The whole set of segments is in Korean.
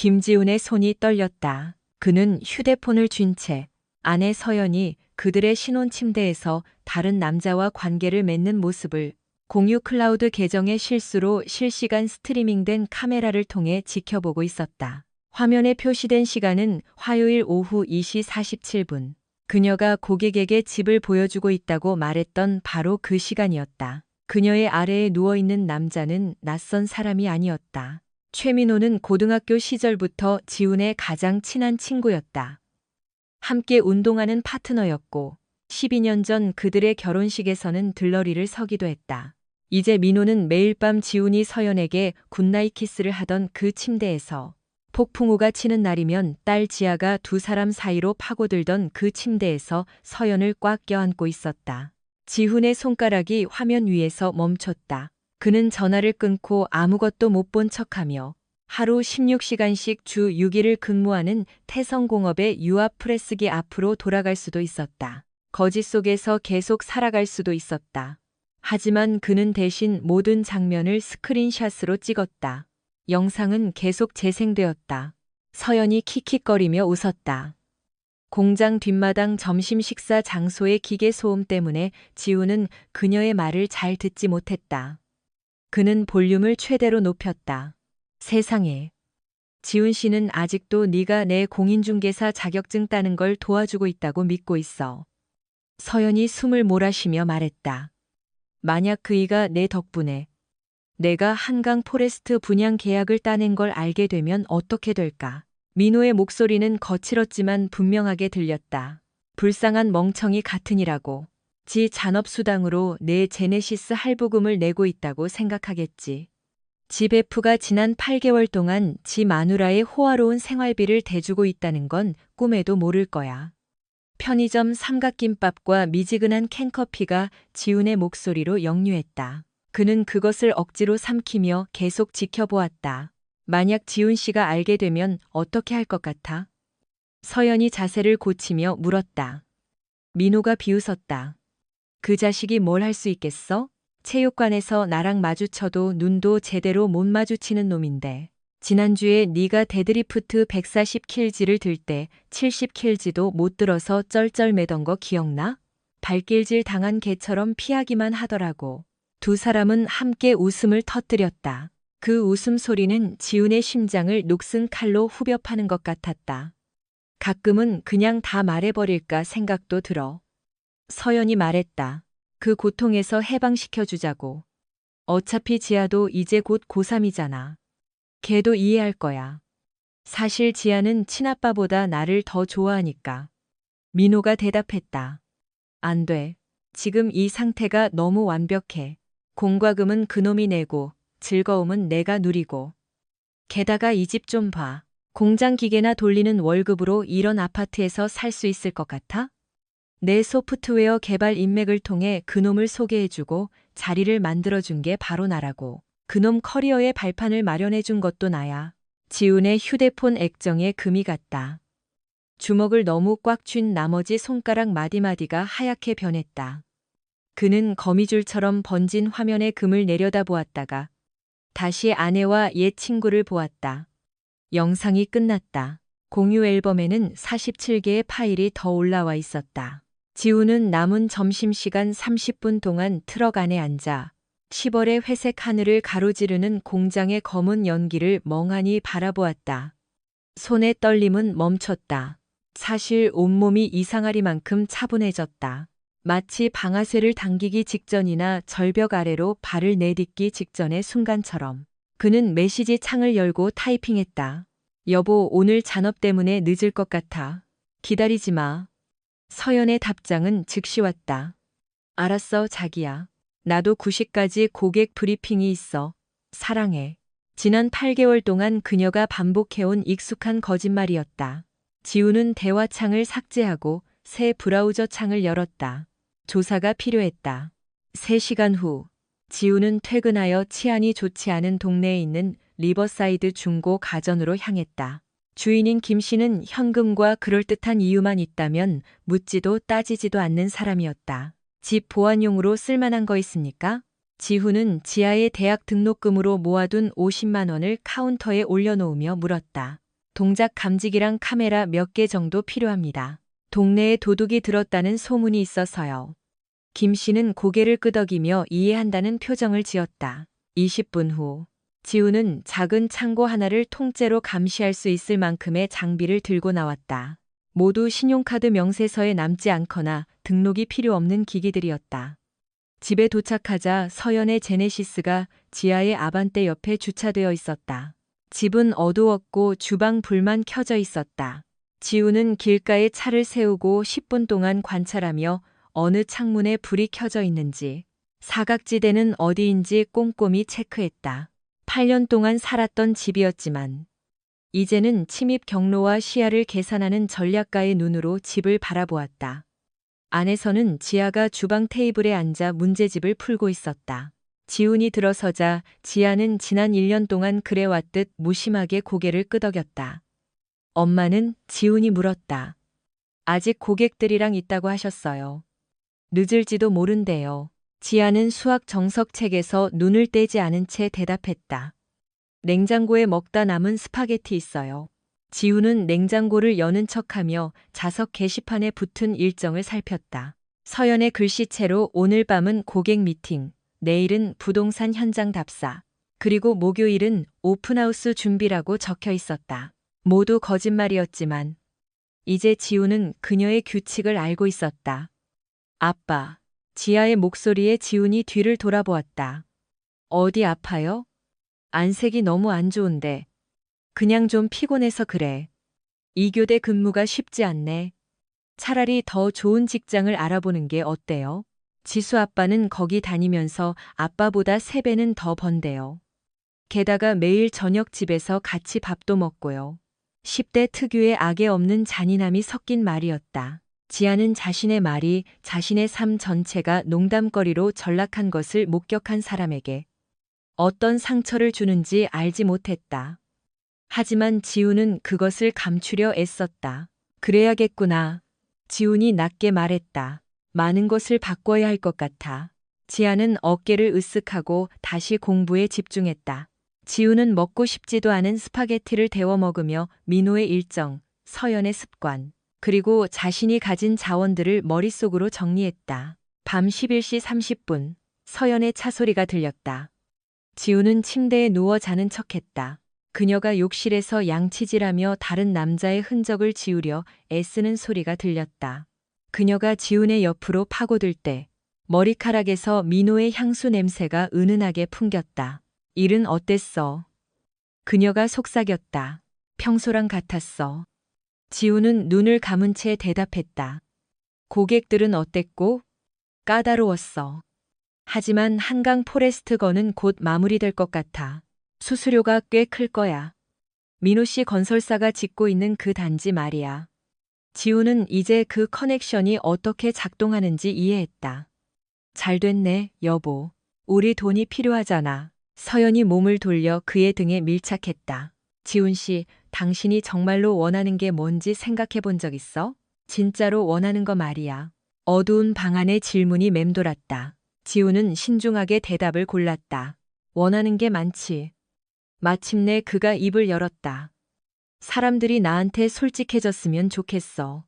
김지훈의 손이 떨렸다. 그는 휴대폰을 쥔 채 아내 서연이 그들의 신혼 침대에서 다른 남자와 관계를 맺는 모습을 공유 클라우드 계정의 실수로 실시간 스트리밍된 카메라를 통해 지켜보고 있었다. 화면에 표시된 시간은 화요일 오후 2시 47분. 그녀가 고객에게 집을 보여주고 있다고 말했던 바로 그 시간이었다. 그녀의 아래에 누워있는 남자는 낯선 사람이 아니었다. 최민호는 고등학교 시절부터 지훈의 가장 친한 친구였다. 함께 운동하는 파트너였고 12년 전 그들의 결혼식에서는 들러리를 서기도 했다. 이제 민호는 매일 밤 지훈이 서연에게 굿나잇 키스를 하던 그 침대에서, 폭풍우가 치는 날이면 딸 지아가 두 사람 사이로 파고들던 그 침대에서 서연을 꽉 껴안고 있었다. 지훈의 손가락이 화면 위에서 멈췄다. 그는 전화를 끊고 아무것도 못 본 척하며 하루 16시간씩 주 6일을 근무하는 태성공업의 유압 프레스기 앞으로 돌아갈 수도 있었다. 거짓 속에서 계속 살아갈 수도 있었다. 하지만 그는 대신 모든 장면을 스크린샷으로 찍었다. 영상은 계속 재생되었다. 서연이 킥킥거리며 웃었다. 공장 뒷마당 점심 식사 장소의 기계 소음 때문에 지훈은 그녀의 말을 잘 듣지 못했다. 그는 볼륨을 최대로 높였다. 세상에. 지훈 씨는 아직도 네가 내 공인중개사 자격증 따는 걸 도와주고 있다고 믿고 있어. 서연이 숨을 몰아쉬며 말했다. 만약 그이가 내 덕분에 내가 한강 포레스트 분양 계약을 따낸 걸 알게 되면 어떻게 될까? 민호의 목소리는 거칠었지만 분명하게 들렸다. 불쌍한 멍청이 같으니라고. 지 잔업수당으로 내 제네시스 할부금을 내고 있다고 생각하겠지. 지 베프가 지난 8개월 동안 지 마누라의 호화로운 생활비를 대주고 있다는 건 꿈에도 모를 거야. 편의점 삼각김밥과 미지근한 캔커피가 지훈의 목소리로 역류했다. 그는 그것을 억지로 삼키며 계속 지켜보았다. 만약 지훈 씨가 알게 되면 어떻게 할 것 같아? 서연이 자세를 고치며 물었다. 민호가 비웃었다. 그 자식이 뭘 할 수 있겠어? 체육관에서 나랑 마주쳐도 눈도 제대로 못 마주치는 놈인데. 지난주에 네가 데드리프트 140kg를 들 때 70kg도 못 들어서 쩔쩔매던 거 기억나? 발길질 당한 개처럼 피하기만 하더라고. 두 사람은 함께 웃음을 터뜨렸다. 그 웃음소리는 지훈의 심장을 녹슨 칼로 후벼 파는 것 같았다. 가끔은 그냥 다 말해버릴까 생각도 들어. 서연이 말했다. 그 고통에서 해방시켜주자고. 어차피 지아도 이제 곧 고3이잖아. 걔도 이해할 거야. 사실 지아는 친아빠보다 나를 더 좋아하니까. 민호가 대답했다. 안 돼. 지금 이 상태가 너무 완벽해. 공과금은 그놈이 내고 즐거움은 내가 누리고. 게다가 이 집 좀 봐. 공장 기계나 돌리는 월급으로 이런 아파트에서 살 수 있을 것 같아? 내 소프트웨어 개발 인맥을 통해 그놈을 소개해주고 자리를 만들어준 게 바로 나라고. 그놈 커리어의 발판을 마련해준 것도 나야. 지훈의 휴대폰 액정에 금이 갔다. 주먹을 너무 꽉 쥔 나머지 손가락 마디마디가 하얗게 변했다. 그는 거미줄처럼 번진 화면에 금을 내려다보았다가 다시 아내와 옛 친구를 보았다. 영상이 끝났다. 공유 앨범에는 47개의 파일이 더 올라와 있었다. 지훈은 남은 점심시간 30분 동안 트럭 안에 앉아 10월의 회색 하늘을 가로지르는 공장의 검은 연기를 멍하니 바라보았다. 손의 떨림은 멈췄다. 사실 온몸이 이상하리만큼 차분해졌다. 마치 방아쇠를 당기기 직전이나 절벽 아래로 발을 내딛기 직전의 순간처럼. 그는 메시지 창을 열고 타이핑했다. 여보, 오늘 잔업 때문에 늦을 것 같아. 기다리지 마. 서연의 답장은 즉시 왔다. 알았어, 자기야. 나도 9시까지 고객 브리핑이 있어. 사랑해. 지난 8개월 동안 그녀가 반복해온 익숙한 거짓말이었다. 지훈은 대화창을 삭제하고 새 브라우저 창을 열었다. 조사가 필요했다. 3시간 후, 지훈은 퇴근하여 치안이 좋지 않은 동네에 있는 리버사이드 중고 가전으로 향했다. 주인인 김 씨는 현금과 그럴듯한 이유만 있다면 묻지도 따지지도 않는 사람이었다. 집 보안용으로 쓸만한 거 있습니까? 지훈은 지아의 대학 등록금으로 모아둔 50만 원을 카운터에 올려놓으며 물었다. 동작 감지기랑 카메라 몇 개 정도 필요합니다. 동네에 도둑이 들었다는 소문이 있어서요. 김 씨는 고개를 끄덕이며 이해한다는 표정을 지었다. 20분 후 지우는 작은 창고 하나를 통째로 감시할 수 있을 만큼의 장비를 들고 나왔다. 모두 신용카드 명세서에 남지 않거나 등록이 필요 없는 기기들이었다. 집에 도착하자 서연의 제네시스가 지하의 아반떼 옆에 주차되어 있었다. 집은 어두웠고 주방 불만 켜져 있었다. 지우는 길가에 차를 세우고 10분 동안 관찰하며 어느 창문에 불이 켜져 있는지, 사각지대는 어디인지 꼼꼼히 체크했다. 8년 동안 살았던 집이었지만 이제는 침입 경로와 시야를 계산하는 전략가의 눈으로 집을 바라보았다. 안에서는 지아가 주방 테이블에 앉아 문제집을 풀고 있었다. 지훈이 들어서자 지아는 지난 1년 동안 그래왔듯 무심하게 고개를 끄덕였다. 엄마는? 지훈이 물었다. 아직 고객들이랑 있다고 하셨어요. 늦을지도 모른대요. 지아는 수학 정석책에서 눈을 떼지 않은 채 대답했다. 냉장고에 먹다 남은 스파게티 있어요. 지훈은 냉장고를 여는 척하며 자석 게시판에 붙은 일정을 살폈다. 서연의 글씨체로 오늘 밤은 고객 미팅, 내일은 부동산 현장 답사, 그리고 목요일은 오픈하우스 준비라고 적혀 있었다. 모두 거짓말이었지만 이제 지훈은 그녀의 규칙을 알고 있었다. 아빠. 지아의 목소리에 지훈이 뒤를 돌아보았다. 어디 아파요? 안색이 너무 안 좋은데. 그냥 좀 피곤해서 그래. 2교대 근무가 쉽지 않네. 차라리 더 좋은 직장을 알아보는 게 어때요? 지수 아빠는 거기 다니면서 아빠보다 3배는 더 번대요. 게다가 매일 저녁 집에서 같이 밥도 먹고요. 10대 특유의 악에 없는 잔인함이 섞인 말이었다. 지아는 자신의 말이 자신의 삶 전체가 농담거리로 전락한 것을 목격한 사람에게 어떤 상처를 주는지 알지 못했다. 하지만 지훈은 그것을 감추려 애썼다. 그래야겠구나. 지훈이 낮게 말했다. 많은 것을 바꿔야 할 것 같아. 지아는 어깨를 으쓱하고 다시 공부에 집중했다. 지훈은 먹고 싶지도 않은 스파게티를 데워 먹으며 민호의 일정, 서연의 습관, 그리고 자신이 가진 자원들을 머릿속으로 정리했다. 밤 11시 30분, 서연의 차 소리가 들렸다. 지훈은 침대에 누워 자는 척했다. 그녀가 욕실에서 양치질하며 다른 남자의 흔적을 지우려 애쓰는 소리가 들렸다. 그녀가 지훈의 옆으로 파고들 때 머리카락에서 민호의 향수 냄새가 은은하게 풍겼다. 일은 어땠어? 그녀가 속삭였다. 평소랑 같았어. 지훈은 눈을 감은 채 대답했다. 고객들은 어땠고? 까다로웠어. 하지만 한강 포레스트 건은 곧 마무리될 것 같아. 수수료가 꽤 클 거야. 민호 씨 건설사가 짓고 있는 그 단지 말이야. 지훈은 이제 그 커넥션이 어떻게 작동하는지 이해했다. 잘 됐네, 여보. 우리 돈이 필요하잖아. 서연이 몸을 돌려 그의 등에 밀착했다. 지훈 씨, 당신이 정말로 원하는 게 뭔지 생각해 본 적 있어? 진짜로 원하는 거 말이야. 어두운 방 안에 질문이 맴돌았다. 지훈은 신중하게 대답을 골랐다. 원하는 게 많지. 마침내 그가 입을 열었다. 사람들이 나한테 솔직해졌으면 좋겠어.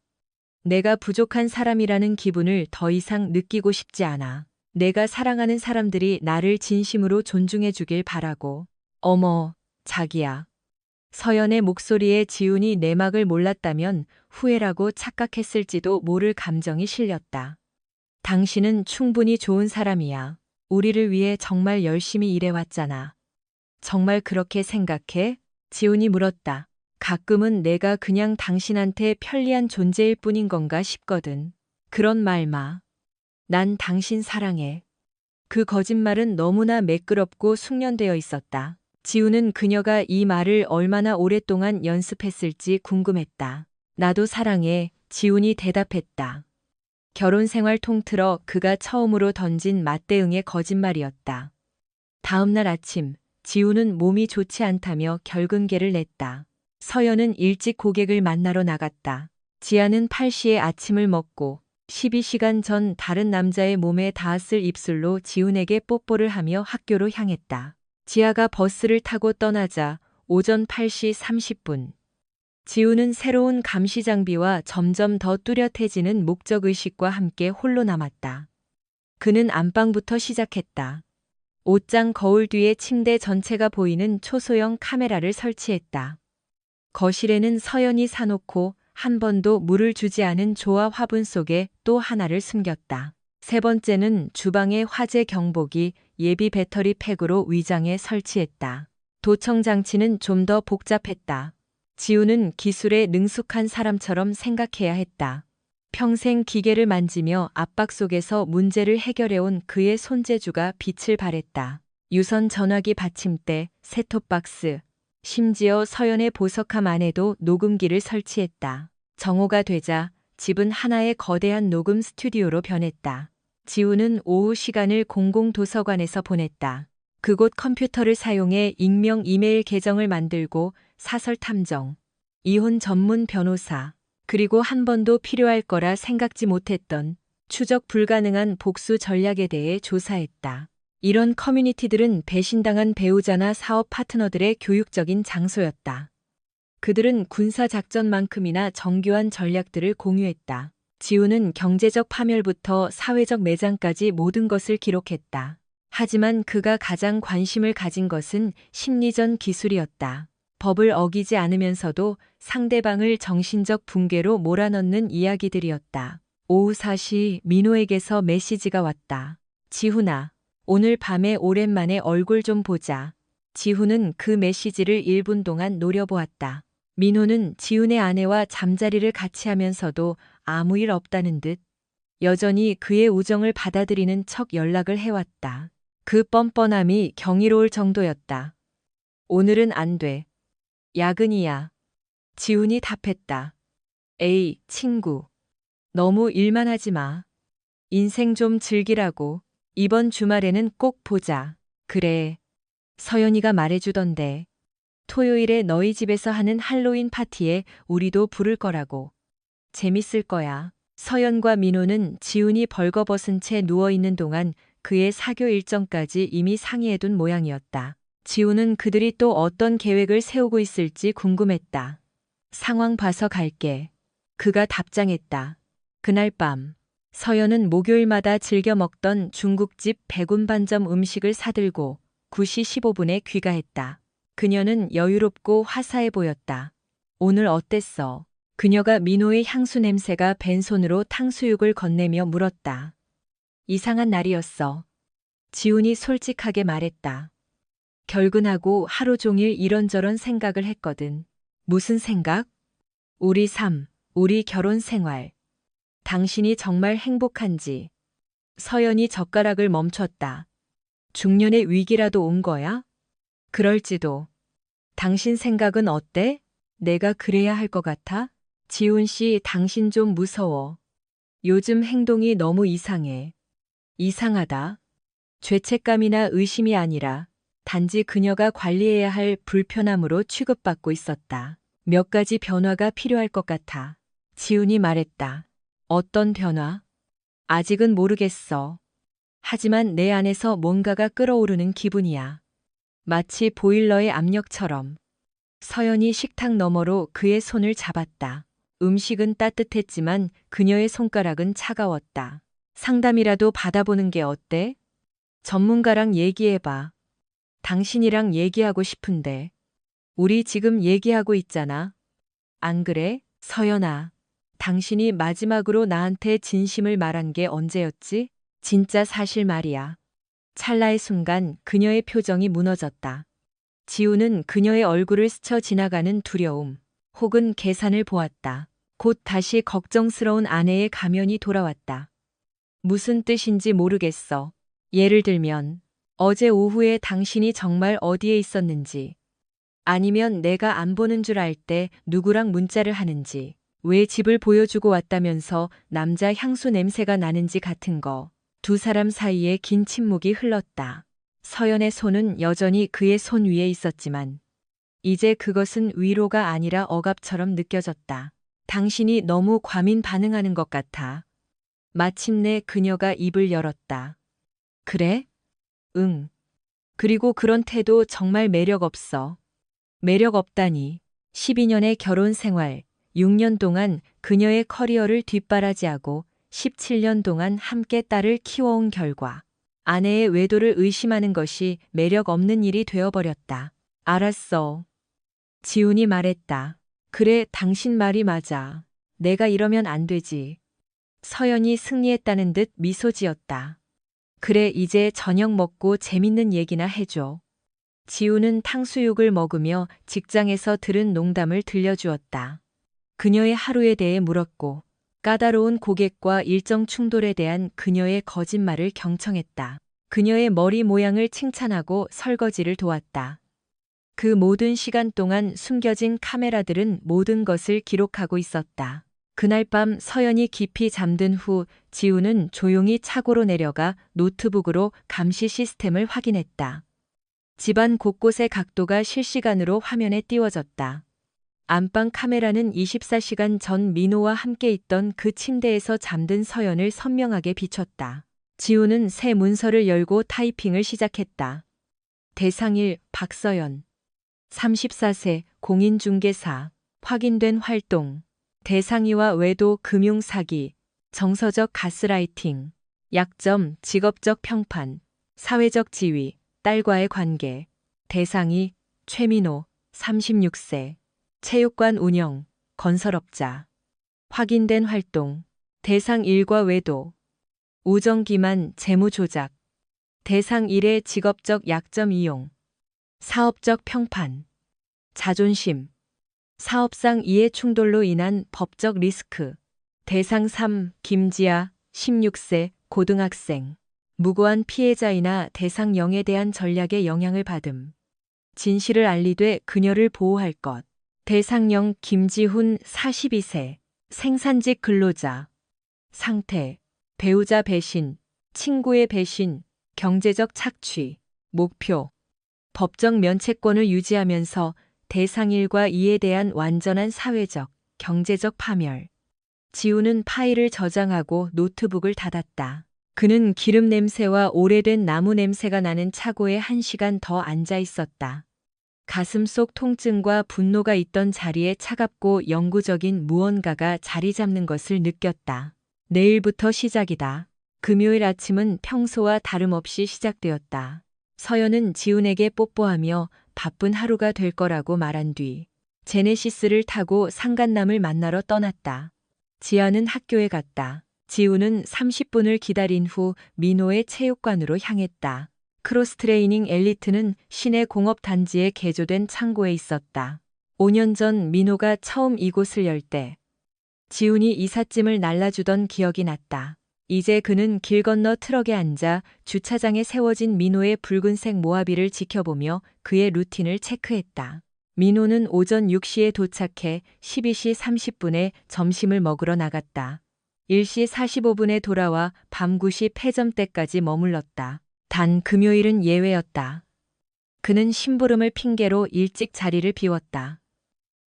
내가 부족한 사람이라는 기분을 더 이상 느끼고 싶지 않아. 내가 사랑하는 사람들이 나를 진심으로 존중해 주길 바라고. 어머, 자기야. 서연의 목소리에 지훈이 내막을 몰랐다면 후회라고 착각했을지도 모를 감정이 실렸다. 당신은 충분히 좋은 사람이야. 우리를 위해 정말 열심히 일해왔잖아. 정말 그렇게 생각해? 지훈이 물었다. 가끔은 내가 그냥 당신한테 편리한 존재일 뿐인 건가 싶거든. 그런 말 마. 난 당신 사랑해. 그 거짓말은 너무나 매끄럽고 숙련되어 있었다. 지훈은 그녀가 이 말을 얼마나 오랫동안 연습했을지 궁금했다. 나도 사랑해, 지훈이 대답했다. 결혼 생활 통틀어 그가 처음으로 던진 맞대응의 거짓말이었다. 다음 날 아침, 지훈은 몸이 좋지 않다며 결근계를 냈다. 서연은 일찍 고객을 만나러 나갔다. 지아는 8시에 아침을 먹고 12시간 전 다른 남자의 몸에 닿았을 입술로 지훈에게 뽀뽀를 하며 학교로 향했다. 지아가 버스를 타고 떠나자 오전 8시 30분. 지우는 새로운 감시 장비와 점점 더 뚜렷해지는 목적의식과 함께 홀로 남았다. 그는 안방부터 시작했다. 옷장 거울 뒤에 침대 전체가 보이는 초소형 카메라를 설치했다. 거실에는 서연이 사놓고 한 번도 물을 주지 않은 조화 화분 속에 또 하나를 숨겼다. 세 번째는 주방에 화재 경보기 예비 배터리 팩으로 위장해 설치했다. 도청 장치는 좀 더 복잡했다. 지우는 기술에 능숙한 사람처럼 생각해야 했다. 평생 기계를 만지며 압박 속에서 문제를 해결해온 그의 손재주가 빛을 발했다. 유선 전화기 받침대, 셋톱박스, 심지어 서연의 보석함 안에도 녹음기를 설치했다. 정오가 되자 집은 하나의 거대한 녹음 스튜디오로 변했다. 지우는 오후 시간을 공공도서관에서 보냈다. 그곳 컴퓨터를 사용해 익명 이메일 계정을 만들고 사설 탐정, 이혼 전문 변호사, 그리고 한 번도 필요할 거라 생각지 못했던 추적 불가능한 복수 전략에 대해 조사했다. 이런 커뮤니티들은 배신당한 배우자나 사업 파트너들의 교육적인 장소였다. 그들은 군사작전만큼이나 정교한 전략들을 공유했다. 지우는 경제적 파멸부터 사회적 매장까지 모든 것을 기록했다. 하지만 그가 가장 관심을 가진 것은 심리전 기술이었다. 법을 어기지 않으면서도 상대방을 정신적 붕괴로 몰아넣는 이야기들이었다. 오후 4시 민호에게서 메시지가 왔다. 지훈아, 오늘 밤에 오랜만에 얼굴 좀 보자. 지훈은 그 메시지를 1분 동안 노려보았다. 민호는 지훈의 아내와 잠자리를 같이 하면서도 아무 일 없다는 듯 여전히 그의 우정을 받아들이는 척 연락을 해왔다. 그 뻔뻔함이 경이로울 정도였다. 오늘은 안 돼. 야근이야. 지훈이 답했다. 에이, 친구. 너무 일만 하지 마. 인생 좀 즐기라고. 이번 주말에는 꼭 보자. 그래. 서연이가 말해주던데. 토요일에 너희 집에서 하는 할로윈 파티에 우리도 부를 거라고. 재밌을 거야. 서연과 민호는 지훈이 벌거벗은 채 누워있는 동안 그의 사교 일정까지 이미 상의해둔 모양이었다. 지훈은 그들이 또 어떤 계획을 세우고 있을지 궁금했다. 상황 봐서 갈게. 그가 답장했다. 그날 밤 서연은 목요일마다 즐겨 먹던 중국집 백운반점 음식을 사들고 9시 15분에 귀가했다. 그녀는 여유롭고 화사해 보였다. 오늘 어땠어? 그녀가 민호의 향수 냄새가 밴 손으로 탕수육을 건네며 물었다. 이상한 날이었어. 지훈이 솔직하게 말했다. 결근하고 하루 종일 이런저런 생각을 했거든. 무슨 생각? 우리 삶, 우리 결혼 생활. 당신이 정말 행복한지. 서연이 젓가락을 멈췄다. 중년의 위기라도 온 거야? 그럴지도. 당신 생각은 어때? 내가 그래야 할 것 같아? 지훈 씨, 당신 좀 무서워. 요즘 행동이 너무 이상해. 이상하다. 죄책감이나 의심이 아니라 단지 그녀가 관리해야 할 불편함으로 취급받고 있었다. 몇 가지 변화가 필요할 것 같아. 지훈이 말했다. 어떤 변화? 아직은 모르겠어. 하지만 내 안에서 뭔가가 끓어오르는 기분이야. 마치 보일러의 압력처럼. 서연이 식탁 너머로 그의 손을 잡았다. 음식은 따뜻했지만 그녀의 손가락은 차가웠다. 상담이라도 받아보는 게 어때? 전문가랑 얘기해봐. 당신이랑 얘기하고 싶은데. 우리 지금 얘기하고 있잖아. 안 그래? 서연아. 당신이 마지막으로 나한테 진심을 말한 게 언제였지? 진짜 사실 말이야. 찰나의 순간 그녀의 표정이 무너졌다. 지우는 그녀의 얼굴을 스쳐 지나가는 두려움, 혹은 계산을 보았다. 곧 다시 걱정스러운 아내의 가면이 돌아왔다. 무슨 뜻인지 모르겠어. 예를 들면, 어제 오후에 당신이 정말 어디에 있었는지, 아니면 내가 안 보는 줄 알 때 누구랑 문자를 하는지, 왜 집을 보여주고 왔다면서 남자 향수 냄새가 나는지 같은 거. 두 사람 사이에 긴 침묵이 흘렀다. 서연의 손은 여전히 그의 손 위에 있었지만 이제 그것은 위로가 아니라 억압처럼 느껴졌다. 당신이 너무 과민 반응하는 것 같아. 마침내 그녀가 입을 열었다. 그래? 응. 그리고 그런 태도 정말 매력 없어. 매력 없다니. 12년의 결혼 생활, 6년 동안 그녀의 커리어를 뒷바라지하고 17년 동안 함께 딸을 키워온 결과 아내의 외도를 의심하는 것이 매력 없는 일이 되어버렸다. 알았어. 지훈이 말했다. 그래, 당신 말이 맞아. 내가 이러면 안 되지. 서연이 승리했다는 듯 미소 지었다. 그래, 이제 저녁 먹고 재밌는 얘기나 해줘. 지우는 탕수육을 먹으며 직장에서 들은 농담을 들려주었다. 그녀의 하루에 대해 물었고 까다로운 고객과 일정 충돌에 대한 그녀의 거짓말을 경청했다. 그녀의 머리 모양을 칭찬하고 설거지를 도왔다. 그 모든 시간 동안 숨겨진 카메라들은 모든 것을 기록하고 있었다. 그날 밤 서연이 깊이 잠든 후 지우는 조용히 차고로 내려가 노트북으로 감시 시스템을 확인했다. 집안 곳곳의 각도가 실시간으로 화면에 띄워졌다. 안방 카메라는 24시간 전 민호와 함께 있던 그 침대에서 잠든 서연을 선명하게 비췄다. 지우는 새 문서를 열고 타이핑을 시작했다. 대상 1, 박서연. 34세, 공인중개사. 확인된 활동. 대상 2와 외도, 금융사기. 정서적 가스라이팅. 약점, 직업적 평판. 사회적 지위. 딸과의 관계. 대상 2, 최민호. 36세. 체육관 운영, 건설업자. 확인된 활동. 대상 1과 외도. 우정기만, 재무조작. 대상 1의 직업적 약점 이용. 사업적 평판. 자존심. 사업상 이해 충돌로 인한 법적 리스크. 대상 3, 김지아, 16세, 고등학생. 무고한 피해자이나 대상 0에 대한 전략에 영향을 받음. 진실을 알리되 그녀를 보호할 것. 대상 0, 김지훈, 42세. 생산직 근로자. 상태. 배우자 배신, 친구의 배신, 경제적 착취. 목표. 법적 면책권을 유지하면서 대상 1과 2에 대한 완전한 사회적, 경제적 파멸. 지우는 파일을 저장하고 노트북을 닫았다. 그는 기름 냄새와 오래된 나무 냄새가 나는 차고에 1시간 더 앉아 있었다. 가슴 속 통증과 분노가 있던 자리에 차갑고 영구적인 무언가가 자리 잡는 것을 느꼈다. 내일부터 시작이다. 금요일 아침은 평소와 다름없이 시작되었다. 서연은 지훈에게 뽀뽀하며 바쁜 하루가 될 거라고 말한 뒤 제네시스를 타고 상간남을 만나러 떠났다. 지아는 학교에 갔다. 지훈은 30분을 기다린 후 민호의 체육관으로 향했다. 크로스트레이닝 엘리트는 시내 공업단지에 개조된 창고에 있었다. 5년 전 민호가 처음 이곳을 열 때 지훈이 이삿짐을 날라주던 기억이 났다. 이제 그는 길 건너 트럭에 앉아 주차장에 세워진 민호의 붉은색 모하비를 지켜보며 그의 루틴을 체크했다. 민호는 오전 6시에 도착해 12시 30분에 점심을 먹으러 나갔다. 1시 45분에 돌아와 밤 9시 폐점 때까지 머물렀다. 단 금요일은 예외였다. 그는 심부름을 핑계로 일찍 자리를 비웠다.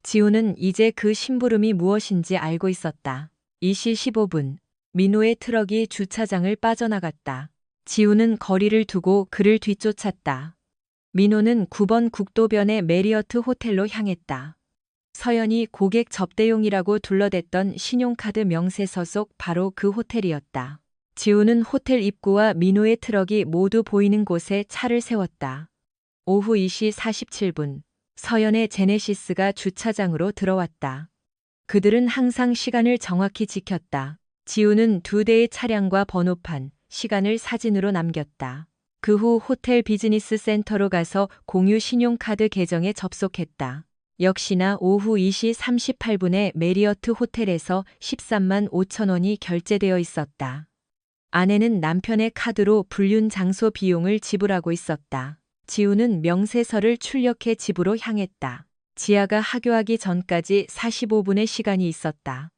지우는 이제 그 심부름이 무엇인지 알고 있었다. 2시 15분, 민호의 트럭이 주차장을 빠져나갔다. 지우는 거리를 두고 그를 뒤쫓았다. 민호는 9번 국도변의 메리어트 호텔로 향했다. 서연이 고객 접대용이라고 둘러댔던 신용카드 명세서 속 바로 그 호텔이었다. 지우는 호텔 입구와 민호의 트럭이 모두 보이는 곳에 차를 세웠다. 오후 2시 47분. 서연의 제네시스가 주차장으로 들어왔다. 그들은 항상 시간을 정확히 지켰다. 지우는 2대의 차량과 번호판, 시간을 사진으로 남겼다. 그 후 호텔 비즈니스 센터로 가서 공유 신용카드 계정에 접속했다. 역시나 오후 2시 38분에 메리어트 호텔에서 13만 5천 원이 결제되어 있었다. 아내는 남편의 카드로 불륜 장소 비용을 지불하고 있었다. 지우는 명세서를 출력해 집으로 향했다. 지아가 하교하기 전까지 45분의 시간이 있었다.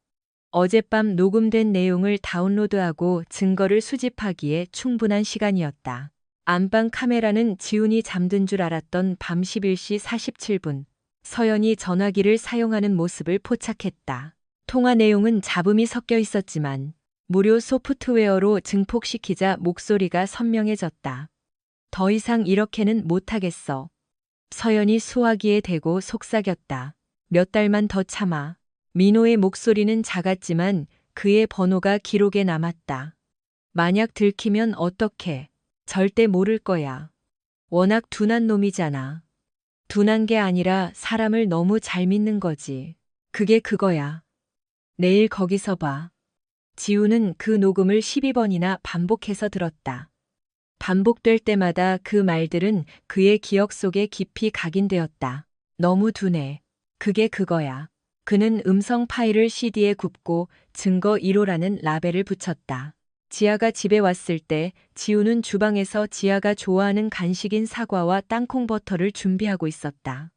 어젯밤 녹음된 내용을 다운로드하고 증거를 수집하기에 충분한 시간이었다. 안방 카메라는 지훈이 잠든 줄 알았던 밤 11시 47분, 서연이 전화기를 사용하는 모습을 포착했다. 통화 내용은 잡음이 섞여 있었지만 무료 소프트웨어로 증폭시키자 목소리가 선명해졌다. 더 이상 이렇게는 못하겠어. 서연이 수화기에 대고 속삭였다. 몇 달만 더 참아. 민호의 목소리는 작았지만 그의 번호가 기록에 남았다. 만약 들키면 어떡해? 절대 모를 거야. 워낙 둔한 놈이잖아. 둔한 게 아니라 사람을 너무 잘 믿는 거지. 그게 그거야. 내일 거기서 봐. 지우는 그 녹음을 12번이나 반복해서 들었다. 반복될 때마다 그 말들은 그의 기억 속에 깊이 각인되었다. 너무 둔해. 그게 그거야. 그는 음성 파일을 CD에 굽고 증거 1호라는 라벨을 붙였다. 지아가 집에 왔을 때 지우는 주방에서 지아가 좋아하는 간식인 사과와 땅콩 버터를 준비하고 있었다.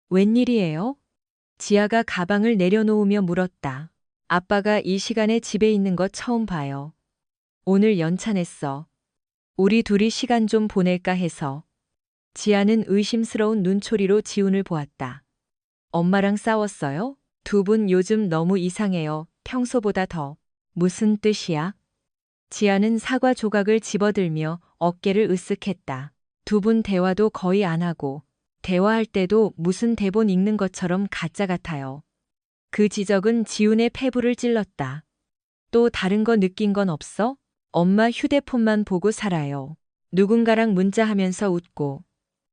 웬일이에요? 지아가 가방을 내려놓으며 물었다. 아빠가 이 시간에 집에 있는 거 처음 봐요. 오늘 연차냈어. 우리 둘이 시간 좀 보낼까 해서. 지아는 의심스러운 눈초리로 지훈을 보았다. 엄마랑 싸웠어요? 두 분 요즘 너무 이상해요. 평소보다 더. 무슨 뜻이야? 지아는 사과 조각을 집어들며 어깨를 으쓱했다. 두 분 대화도 거의 안 하고, 대화할 때도 무슨 대본 읽는 것처럼 가짜 같아요. 그 지적은 지훈의 폐부를 찔렀다. 또 다른 거 느낀 건 없어? 엄마 휴대폰만 보고 살아요. 누군가랑 문자하면서 웃고,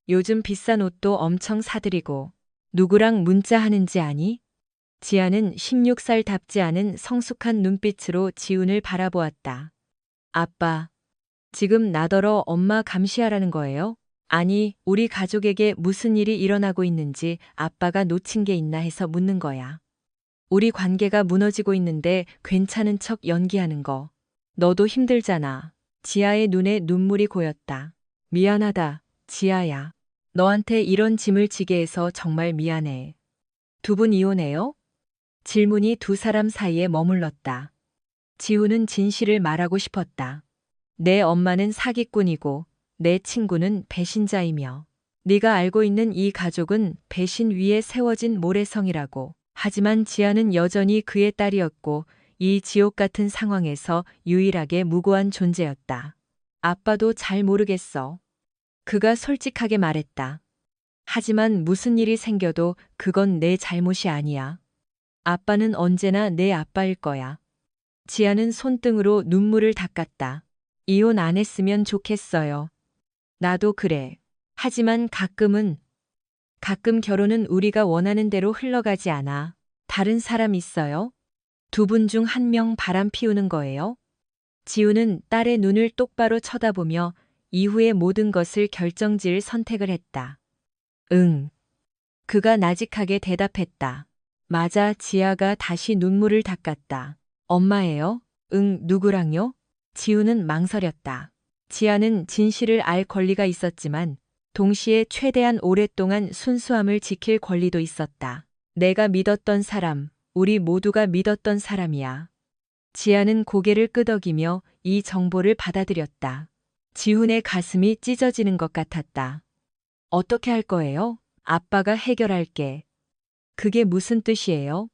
요즘 비싼 옷도 엄청 사드리고, 누구랑 문자하는지 아니? 지아는 16살답지 않은 성숙한 눈빛으로 지훈을 바라보았다. 아빠, 지금 나더러 엄마 감시하라는 거예요? 아니, 우리 가족에게 무슨 일이 일어나고 있는지 아빠가 놓친 게 있나 해서 묻는 거야. 우리 관계가 무너지고 있는데 괜찮은 척 연기하는 거. 너도 힘들잖아. 지아의 눈에 눈물이 고였다. 미안하다, 지아야. 너한테 이런 짐을 지게 해서 정말 미안해. 두 분 이혼해요? 질문이 두 사람 사이에 머물렀다. 지우는 진실을 말하고 싶었다. 내 엄마는 사기꾼이고 내 친구는 배신자이며 네가 알고 있는 이 가족은 배신 위에 세워진 모래성이라고. 하지만 지아는 여전히 그의 딸이었고 이 지옥 같은 상황에서 유일하게 무고한 존재였다. 아빠도 잘 모르겠어. 그가 솔직하게 말했다. 하지만 무슨 일이 생겨도 그건 내 잘못이 아니야. 아빠는 언제나 내 아빠일 거야. 지아는 손등으로 눈물을 닦았다. 이혼 안 했으면 좋겠어요. 나도 그래. 하지만 가끔 결혼은 우리가 원하는 대로 흘러가지 않아. 다른 사람 있어요? 두 분 중 한 명 바람 피우는 거예요? 지우는 딸의 눈을 똑바로 쳐다보며 이후의 모든 것을 결정지을 선택을 했다. 응. 그가 나직하게 대답했다. 맞아. 지아가 다시 눈물을 닦았다. 엄마예요? 응, 누구랑요? 지우는 망설였다. 지아는 진실을 알 권리가 있었지만 동시에 최대한 오랫동안 순수함을 지킬 권리도 있었다. 내가 믿었던 사람, 우리 모두가 믿었던 사람이야. 지아는 고개를 끄덕이며 이 정보를 받아들였다. 지훈의 가슴이 찢어지는 것 같았다. 어떻게 할 거예요? 아빠가 해결할게. 그게 무슨 뜻이에요?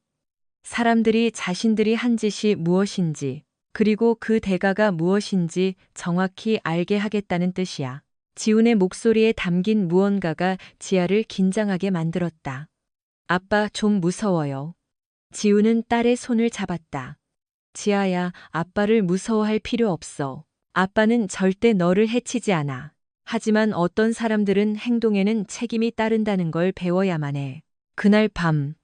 사람들이 자신들이 한 짓이 무엇인지, 그리고 그 대가가 무엇인지 정확히 알게 하겠다는 뜻이야. 지훈의 목소리에 담긴 무언가가 지아를 긴장하게 만들었다. 아빠 좀 무서워요. 지훈은 딸의 손을 잡았다. 지아야, 아빠를 무서워할 필요 없어. 아빠는 절대 너를 해치지 않아. 하지만 어떤 사람들은 행동에는 책임이 따른다는 걸 배워야만 해. 그날 밤,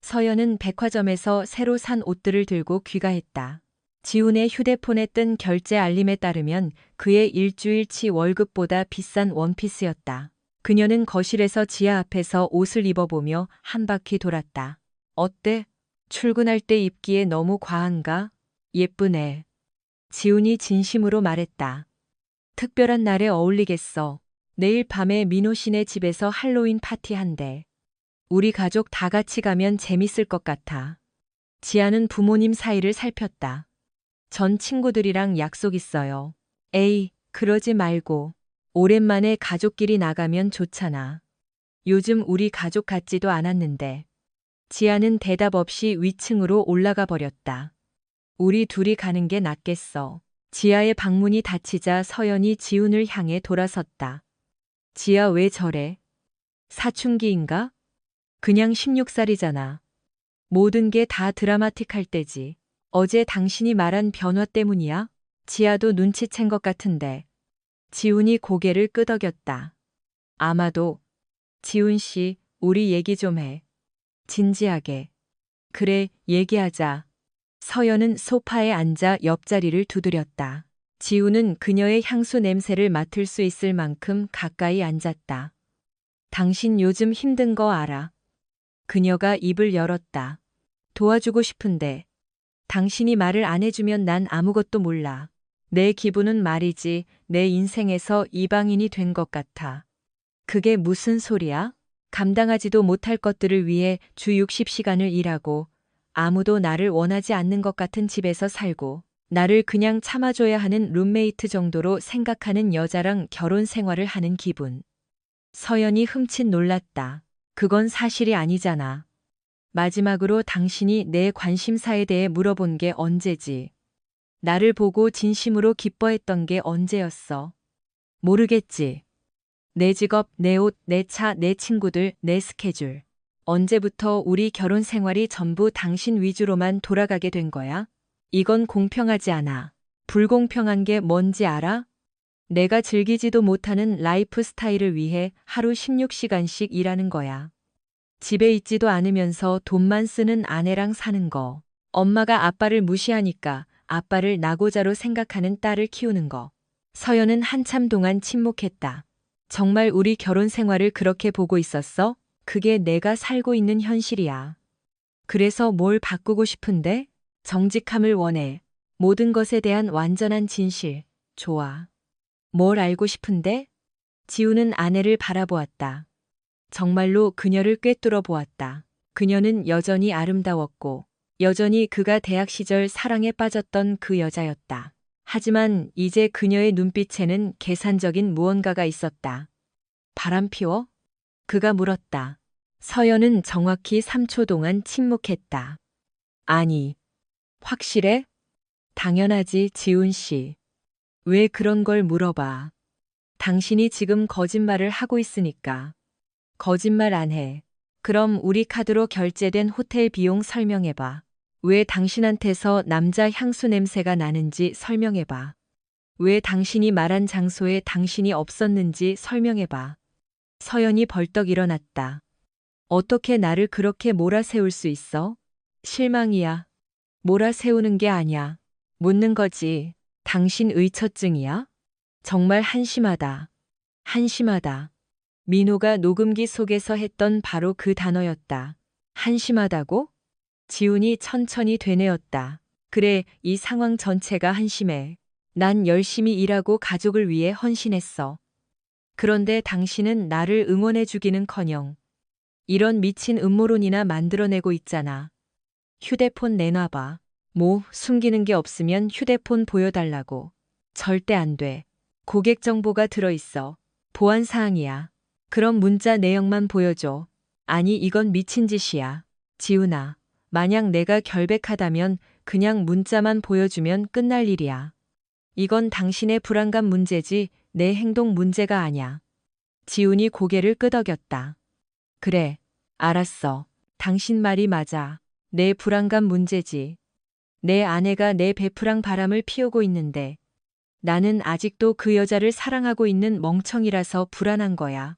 서연은 백화점에서 새로 산 옷들을 들고 귀가했다. 지훈의 휴대폰에 뜬 결제 알림에 따르면 그의 일주일치 월급보다 비싼 원피스였다. 그녀는 거실에서 지아 앞에서 옷을 입어보며 한 바퀴 돌았다. 어때? 출근할 때 입기에 너무 과한가? 예쁘네. 지훈이 진심으로 말했다. 특별한 날에 어울리겠어. 내일 밤에 민호 씨네 집에서 할로윈 파티한대. 우리 가족 다 같이 가면 재밌을 것 같아. 지아는 부모님 사이를 살폈다. 전 친구들이랑 약속 있어요. 에이, 그러지 말고. 오랜만에 가족끼리 나가면 좋잖아. 요즘 우리 가족 같지도 않았는데. 지아는 대답 없이 위층으로 올라가 버렸다. 우리 둘이 가는 게 낫겠어. 지아의 방문이 닫히자 서연이 지훈을 향해 돌아섰다. 지아 왜 저래? 사춘기인가? 그냥 16살이잖아. 모든 게 다 드라마틱할 때지. 어제 당신이 말한 변화 때문이야? 지아도 눈치챈 것 같은데. 지훈이 고개를 끄덕였다. 아마도. 지훈 씨, 우리 얘기 좀 해. 진지하게. 그래, 얘기하자. 서연은 소파에 앉아 옆자리를 두드렸다. 지훈은 그녀의 향수 냄새를 맡을 수 있을 만큼 가까이 앉았다. 당신 요즘 힘든 거 알아? 그녀가 입을 열었다. 도와주고 싶은데. 당신이 말을 안 해주면 난 아무것도 몰라. 내 기분은 말이지 내 인생에서 이방인이 된 것 같아. 그게 무슨 소리야? 감당하지도 못할 것들을 위해 주 60시간을 일하고 아무도 나를 원하지 않는 것 같은 집에서 살고 나를 그냥 참아줘야 하는 룸메이트 정도로 생각하는 여자랑 결혼 생활을 하는 기분. 서연이 흠칫 놀랐다. 그건 사실이 아니잖아. 마지막으로 당신이 내 관심사에 대해 물어본 게 언제지? 나를 보고 진심으로 기뻐했던 게 언제였어? 모르겠지. 내 직업, 내 옷, 내 차, 내 친구들, 내 스케줄. 언제부터 우리 결혼 생활이 전부 당신 위주로만 돌아가게 된 거야? 이건 공평하지 않아. 불공평한 게 뭔지 알아? 내가 즐기지도 못하는 라이프 스타일을 위해 하루 16시간씩 일하는 거야. 집에 있지도 않으면서 돈만 쓰는 아내랑 사는 거. 엄마가 아빠를 무시하니까 아빠를 나고자로 생각하는 딸을 키우는 거. 서연은 한참 동안 침묵했다. 정말 우리 결혼 생활을 그렇게 보고 있었어? 그게 내가 살고 있는 현실이야. 그래서 뭘 바꾸고 싶은데? 정직함을 원해. 모든 것에 대한 완전한 진실. 좋아. 뭘 알고 싶은데? 지우는 아내를 바라보았다. 정말로 그녀를 꿰뚫어 보았다. 그녀는 여전히 아름다웠고, 여전히 그가 대학 시절 사랑에 빠졌던 그 여자였다. 하지만 이제 그녀의 눈빛에는 계산적인 무언가가 있었다. 바람 피워? 그가 물었다. 서연은 정확히 3초 동안 침묵했다. 아니, 확실해? 당연하지, 지훈 씨. 왜 그런 걸 물어봐? 당신이 지금 거짓말을 하고 있으니까. 거짓말 안 해. 그럼 우리 카드로 결제된 호텔 비용 설명해봐. 왜 당신한테서 남자 향수 냄새가 나는지 설명해봐. 왜 당신이 말한 장소에 당신이 없었는지 설명해봐. 서연이 벌떡 일어났다. 어떻게 나를 그렇게 몰아세울 수 있어? 실망이야. 몰아세우는 게 아니야. 묻는 거지. 당신 의처증이야? 정말 한심하다. 한심하다. 민호가 녹음기 속에서 했던 바로 그 단어였다. 한심하다고? 지훈이 천천히 되뇌었다. 그래, 이 상황 전체가 한심해. 난 열심히 일하고 가족을 위해 헌신했어. 그런데 당신은 나를 응원해주기는커녕 이런 미친 음모론이나 만들어내고 있잖아. 휴대폰 내놔봐. 뭐, 숨기는 게 없으면 휴대폰 보여달라고. 절대 안 돼. 고객 정보가 들어있어. 보안 사항이야. 그럼 문자 내용만 보여줘. 아니, 이건 미친 짓이야. 지훈아, 만약 내가 결백하다면 그냥 문자만 보여주면 끝날 일이야. 이건 당신의 불안감 문제지 내 행동 문제가 아냐. 지훈이 고개를 끄덕였다. 그래, 알았어. 당신 말이 맞아. 내 불안감 문제지. 내 아내가 내 베프랑 바람을 피우고 있는데 나는 아직도 그 여자를 사랑하고 있는 멍청이라서 불안한 거야.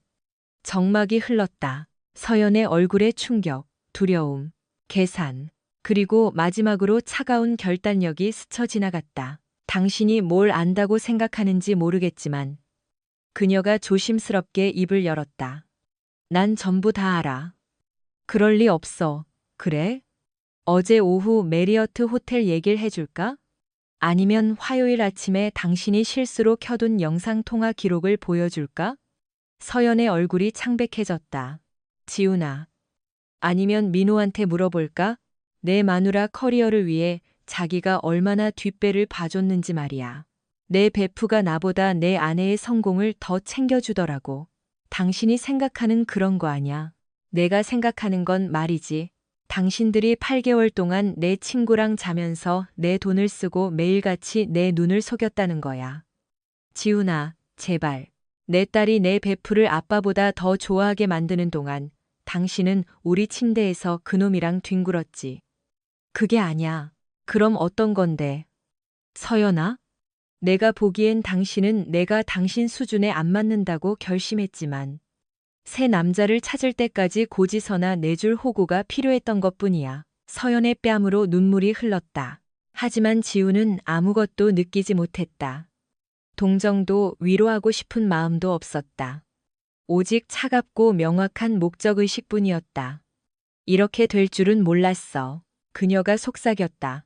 정막이 흘렀다. 서연의 얼굴에 충격, 두려움, 계산, 그리고 마지막으로 차가운 결단력이 스쳐 지나갔다. 당신이 뭘 안다고 생각하는지 모르겠지만 그녀가 조심스럽게 입을 열었다. 난 전부 다 알아. 그럴 리 없어. 그래? 어제 오후 메리어트 호텔 얘기를 해줄까? 아니면 화요일 아침에 당신이 실수로 켜둔 영상통화 기록을 보여줄까? 서연의 얼굴이 창백해졌다. 지훈아. 아니면 민호한테 물어볼까? 내 마누라 커리어를 위해 자기가 얼마나 뒷배를 봐줬는지 말이야. 내 베프가 나보다 내 아내의 성공을 더 챙겨주더라고. 당신이 생각하는 그런 거 아냐. 내가 생각하는 건 말이지. 당신들이 8개월 동안 내 친구랑 자면서 내 돈을 쓰고 매일같이 내 눈을 속였다는 거야. 지훈아, 제발. 내 딸이 내 베프를 아빠보다 더 좋아하게 만드는 동안 당신은 우리 침대에서 그놈이랑 뒹굴었지. 그게 아냐. 그럼 어떤 건데? 서연아? 내가 보기엔 당신은 내가 당신 수준에 안 맞는다고 결심했지만 새 남자를 찾을 때까지 고지서나 내줄 호구가 필요했던 것뿐이야. 서연의 뺨으로 눈물이 흘렀다. 하지만 지우는 아무것도 느끼지 못했다. 동정도 위로하고 싶은 마음도 없었다. 오직 차갑고 명확한 목적의식뿐이었다. 이렇게 될 줄은 몰랐어. 그녀가 속삭였다.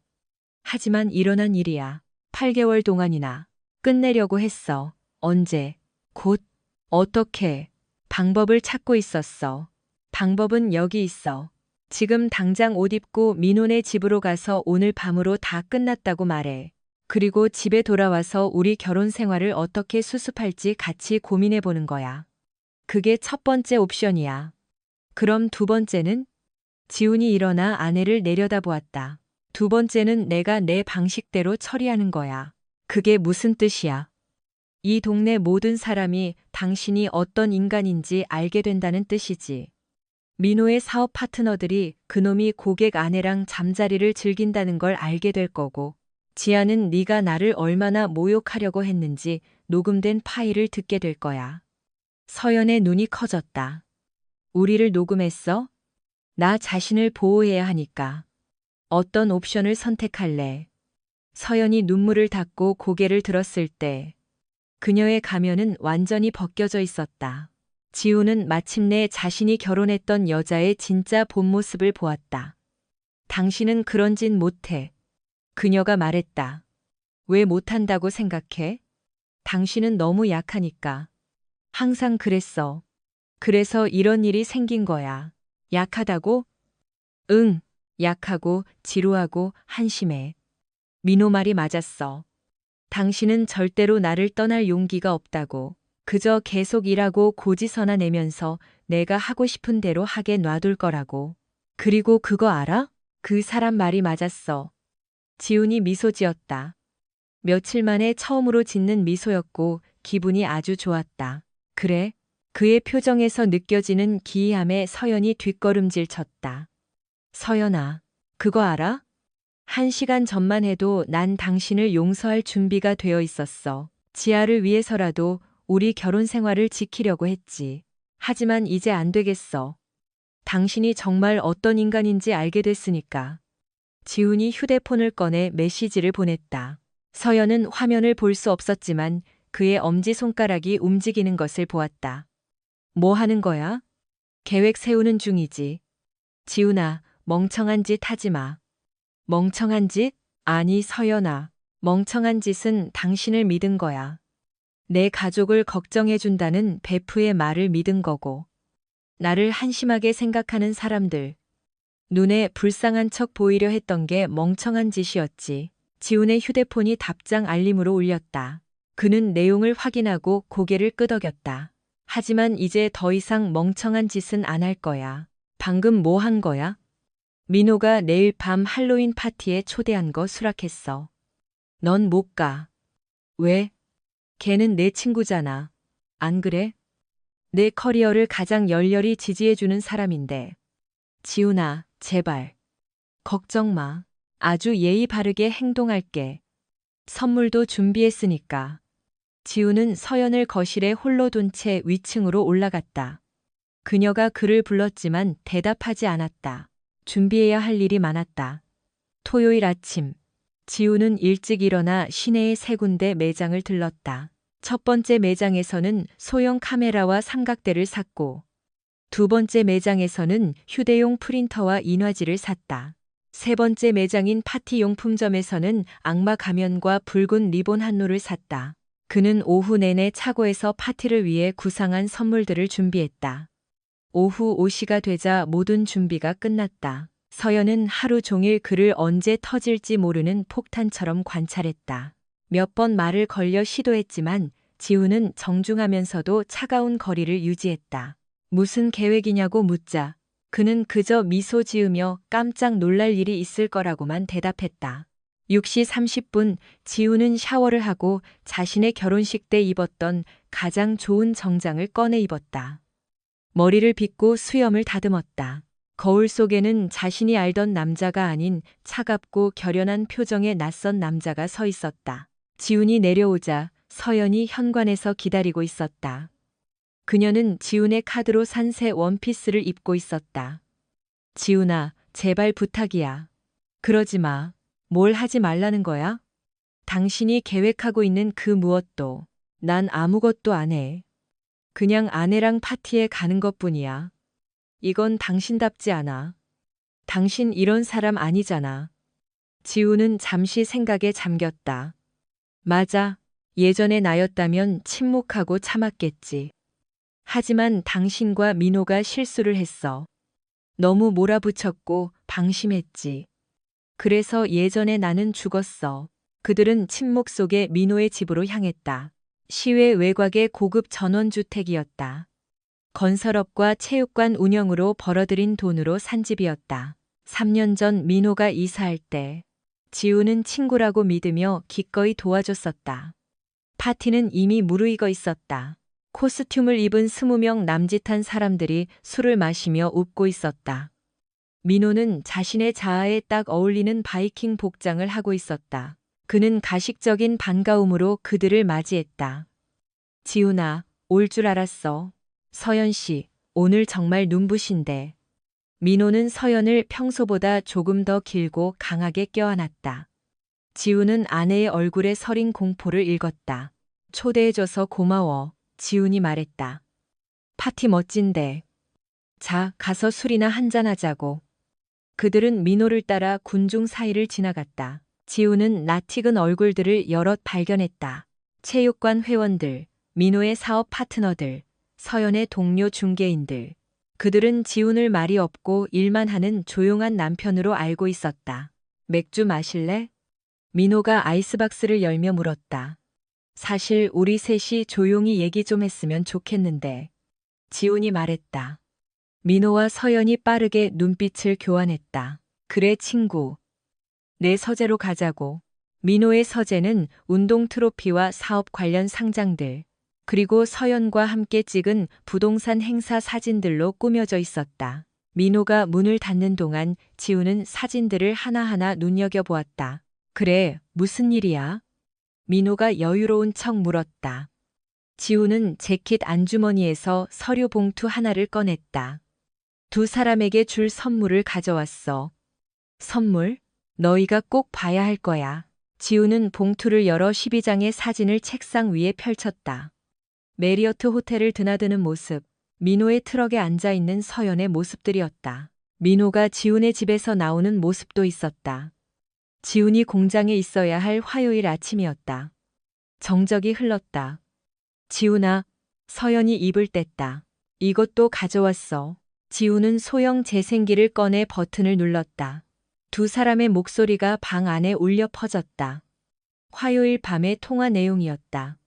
하지만 일어난 일이야. 8개월 동안이나 끝내려고 했어. 언제? 곧? 어떻게? 방법을 찾고 있었어. 방법은 여기 있어. 지금 당장 옷 입고 민호네 집으로 가서 오늘 밤으로 다 끝났다고 말해. 그리고 집에 돌아와서 우리 결혼 생활을 어떻게 수습할지 같이 고민해 보는 거야. 그게 첫 번째 옵션이야. 그럼 두 번째는? 지훈이 일어나 아내를 내려다보았다. 두 번째는 내가 내 방식대로 처리하는 거야. 그게 무슨 뜻이야? 이 동네 모든 사람이 당신이 어떤 인간인지 알게 된다는 뜻이지. 민호의 사업 파트너들이 그놈이 고객 아내랑 잠자리를 즐긴다는 걸 알게 될 거고, 지아는 네가 나를 얼마나 모욕하려고 했는지 녹음된 파일을 듣게 될 거야. 서연의 눈이 커졌다. 우리를 녹음했어? 나 자신을 보호해야 하니까. 어떤 옵션을 선택할래? 서연이 눈물을 닦고 고개를 들었을 때 그녀의 가면은 완전히 벗겨져 있었다. 지우는 마침내 자신이 결혼했던 여자의 진짜 본 모습을 보았다. 당신은 그런 짓 못해. 그녀가 말했다. 왜 못한다고 생각해? 당신은 너무 약하니까. 항상 그랬어. 그래서 이런 일이 생긴 거야. 약하다고? 응, 약하고 지루하고 한심해. 민호 말이 맞았어. 당신은 절대로 나를 떠날 용기가 없다고. 그저 계속 일하고 고지서나 내면서 내가 하고 싶은 대로 하게 놔둘 거라고. 그리고 그거 알아? 그 사람 말이 맞았어. 지훈이 미소 지었다. 며칠 만에 처음으로 짓는 미소였고 기분이 아주 좋았다. 그래? 그의 표정에서 느껴지는 기이함에 서연이 뒷걸음질 쳤다. 서연아, 그거 알아? 1시간 전만 해도 난 당신을 용서할 준비가 되어 있었어. 지아를 위해서라도 우리 결혼 생활을 지키려고 했지. 하지만 이제 안 되겠어. 당신이 정말 어떤 인간인지 알게 됐으니까. 지훈이 휴대폰을 꺼내 메시지를 보냈다. 서연은 화면을 볼 수 없었지만 그의 엄지손가락이 움직이는 것을 보았다. 뭐 하는 거야? 계획 세우는 중이지. 지훈아, 멍청한 짓 하지 마. 멍청한 짓? 아니, 서연아. 멍청한 짓은 당신을 믿은 거야. 내 가족을 걱정해준다는 베프의 말을 믿은 거고. 나를 한심하게 생각하는 사람들. 눈에 불쌍한 척 보이려 했던 게 멍청한 짓이었지. 지훈의 휴대폰이 답장 알림으로 울렸다. 그는 내용을 확인하고 고개를 끄덕였다. 하지만 이제 더 이상 멍청한 짓은 안 할 거야. 방금 뭐 한 거야? 민호가 내일 밤 할로윈 파티에 초대한 거 수락했어. 넌 못 가. 왜? 걔는 내 친구잖아. 안 그래? 내 커리어를 가장 열렬히 지지해주는 사람인데. 지훈아, 제발. 걱정 마. 아주 예의 바르게 행동할게. 선물도 준비했으니까. 지우는 서연을 거실에 홀로 둔 채 위층으로 올라갔다. 그녀가 그를 불렀지만 대답하지 않았다. 준비해야 할 일이 많았다. 토요일 아침, 지우는 일찍 일어나 시내의 3군데 매장을 들렀다. 첫 번째 매장에서는 소형 카메라와 삼각대를 샀고, 두 번째 매장에서는 휴대용 프린터와 인화지를 샀다. 세 번째 매장인 파티용품점에서는 악마 가면과 붉은 리본 한 롤을 샀다. 그는 오후 내내 차고에서 파티를 위해 구상한 선물들을 준비했다. 오후 5시가 되자 모든 준비가 끝났다. 서연은 하루 종일 그를 언제 터질지 모르는 폭탄처럼 관찰했다. 몇 번 말을 걸려 시도했지만 지우는 정중하면서도 차가운 거리를 유지했다. 무슨 계획이냐고 묻자 그는 그저 미소 지으며 깜짝 놀랄 일이 있을 거라고만 대답했다. 6시 30분 지우는 샤워를 하고 자신의 결혼식 때 입었던 가장 좋은 정장을 꺼내 입었다. 머리를 빗고 수염을 다듬었다. 거울 속에는 자신이 알던 남자가 아닌 차갑고 결연한 표정의 낯선 남자가 서 있었다. 지훈이 내려오자 서연이 현관에서 기다리고 있었다. 그녀는 지훈의 카드로 산 새 원피스를 입고 있었다. 지훈아, 제발 부탁이야. 그러지 마. 뭘 하지 말라는 거야? 당신이 계획하고 있는 그 무엇도 난 아무것도 안 해. 그냥 아내랑 파티에 가는 것뿐이야. 이건 당신답지 않아. 당신 이런 사람 아니잖아. 지우는 잠시 생각에 잠겼다. 맞아. 예전에 나였다면 침묵하고 참았겠지. 하지만 당신과 민호가 실수를 했어. 너무 몰아붙였고 방심했지. 그래서 예전에 나는 죽었어. 그들은 침묵 속에 민호의 집으로 향했다. 시외 외곽의 고급 전원주택이었다. 건설업과 체육관 운영으로 벌어들인 돈으로 산 집이었다. 3년 전 민호가 이사할 때 지우는 친구라고 믿으며 기꺼이 도와줬었다. 파티는 이미 무르익어 있었다. 코스튬을 입은 20명 남짓한 사람들이 술을 마시며 웃고 있었다. 민호는 자신의 자아에 딱 어울리는 바이킹 복장을 하고 있었다. 그는 가식적인 반가움으로 그들을 맞이했다. 지훈아, 올 줄 알았어. 서연 씨, 오늘 정말 눈부신데. 민호는 서연을 평소보다 조금 더 길고 강하게 껴안았다. 지훈은 아내의 얼굴에 서린 공포를 읽었다. 초대해줘서 고마워, 지훈이 말했다. 파티 멋진데. 자, 가서 술이나 한잔하자고. 그들은 민호를 따라 군중 사이를 지나갔다. 지훈은 낯익은 얼굴들을 여럿 발견했다. 체육관 회원들, 민호의 사업 파트너들, 서연의 동료 중개인들. 그들은 지훈을 말이 없고 일만 하는 조용한 남편으로 알고 있었다. 맥주 마실래? 민호가 아이스박스를 열며 물었다. 사실 우리 셋이 조용히 얘기 좀 했으면 좋겠는데. 지훈이 말했다. 민호와 서연이 빠르게 눈빛을 교환했다. 그래 친구. 내 서재로 가자고. 민호의 서재는 운동 트로피와 사업 관련 상장들, 그리고 서연과 함께 찍은 부동산 행사 사진들로 꾸며져 있었다. 민호가 문을 닫는 동안 지우는 사진들을 하나하나 눈여겨보았다. 그래, 무슨 일이야? 민호가 여유로운 척 물었다. 지우는 재킷 안주머니에서 서류 봉투 하나를 꺼냈다. 두 사람에게 줄 선물을 가져왔어. 선물? 너희가 꼭 봐야 할 거야. 지우는 봉투를 열어 12장의 사진을 책상 위에 펼쳤다. 메리어트 호텔을 드나드는 모습, 민호의 트럭에 앉아있는 서연의 모습들이었다. 민호가 지훈의 집에서 나오는 모습도 있었다. 지훈이 공장에 있어야 할 화요일 아침이었다. 정적이 흘렀다. 지훈아, 서연이 입을 뗐다. 이것도 가져왔어. 지훈은 소형 재생기를 꺼내 버튼을 눌렀다. 두 사람의 목소리가 방 안에 울려 퍼졌다. 화요일 밤의 통화 내용이었다.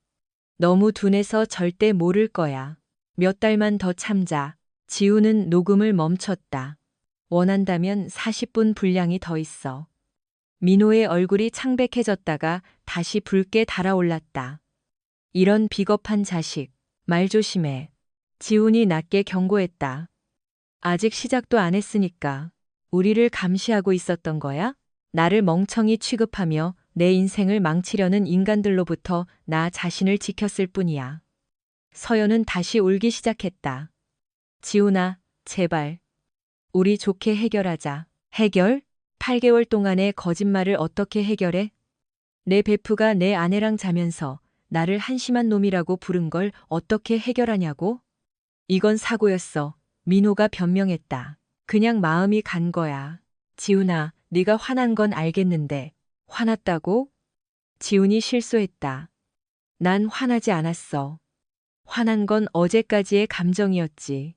너무 둔해서 절대 모를 거야. 몇 달만 더 참자. 지우는 녹음을 멈췄다. 원한다면 40분 분량이 더 있어. 민호의 얼굴이 창백해졌다가 다시 붉게 달아올랐다. 이런 비겁한 자식, 말 조심해. 지훈이 낮게 경고했다. 아직 시작도 안 했으니까. 우리를 감시하고 있었던 거야? 나를 멍청이 취급하며 내 인생을 망치려는 인간들로부터 나 자신을 지켰을 뿐이야. 서연은 다시 울기 시작했다. 지훈아, 제발. 우리 좋게 해결하자. 해결? 8개월 동안의 거짓말을 어떻게 해결해? 내 베프가 내 아내랑 자면서 나를 한심한 놈이라고 부른 걸 어떻게 해결하냐고? 이건 사고였어. 민호가 변명했다. 그냥 마음이 간 거야. 지훈아, 네가 화난 건 알겠는데. 화났다고? 지훈이 실소했다. 난 화나지 않았어. 화난 건 어제까지의 감정이었지.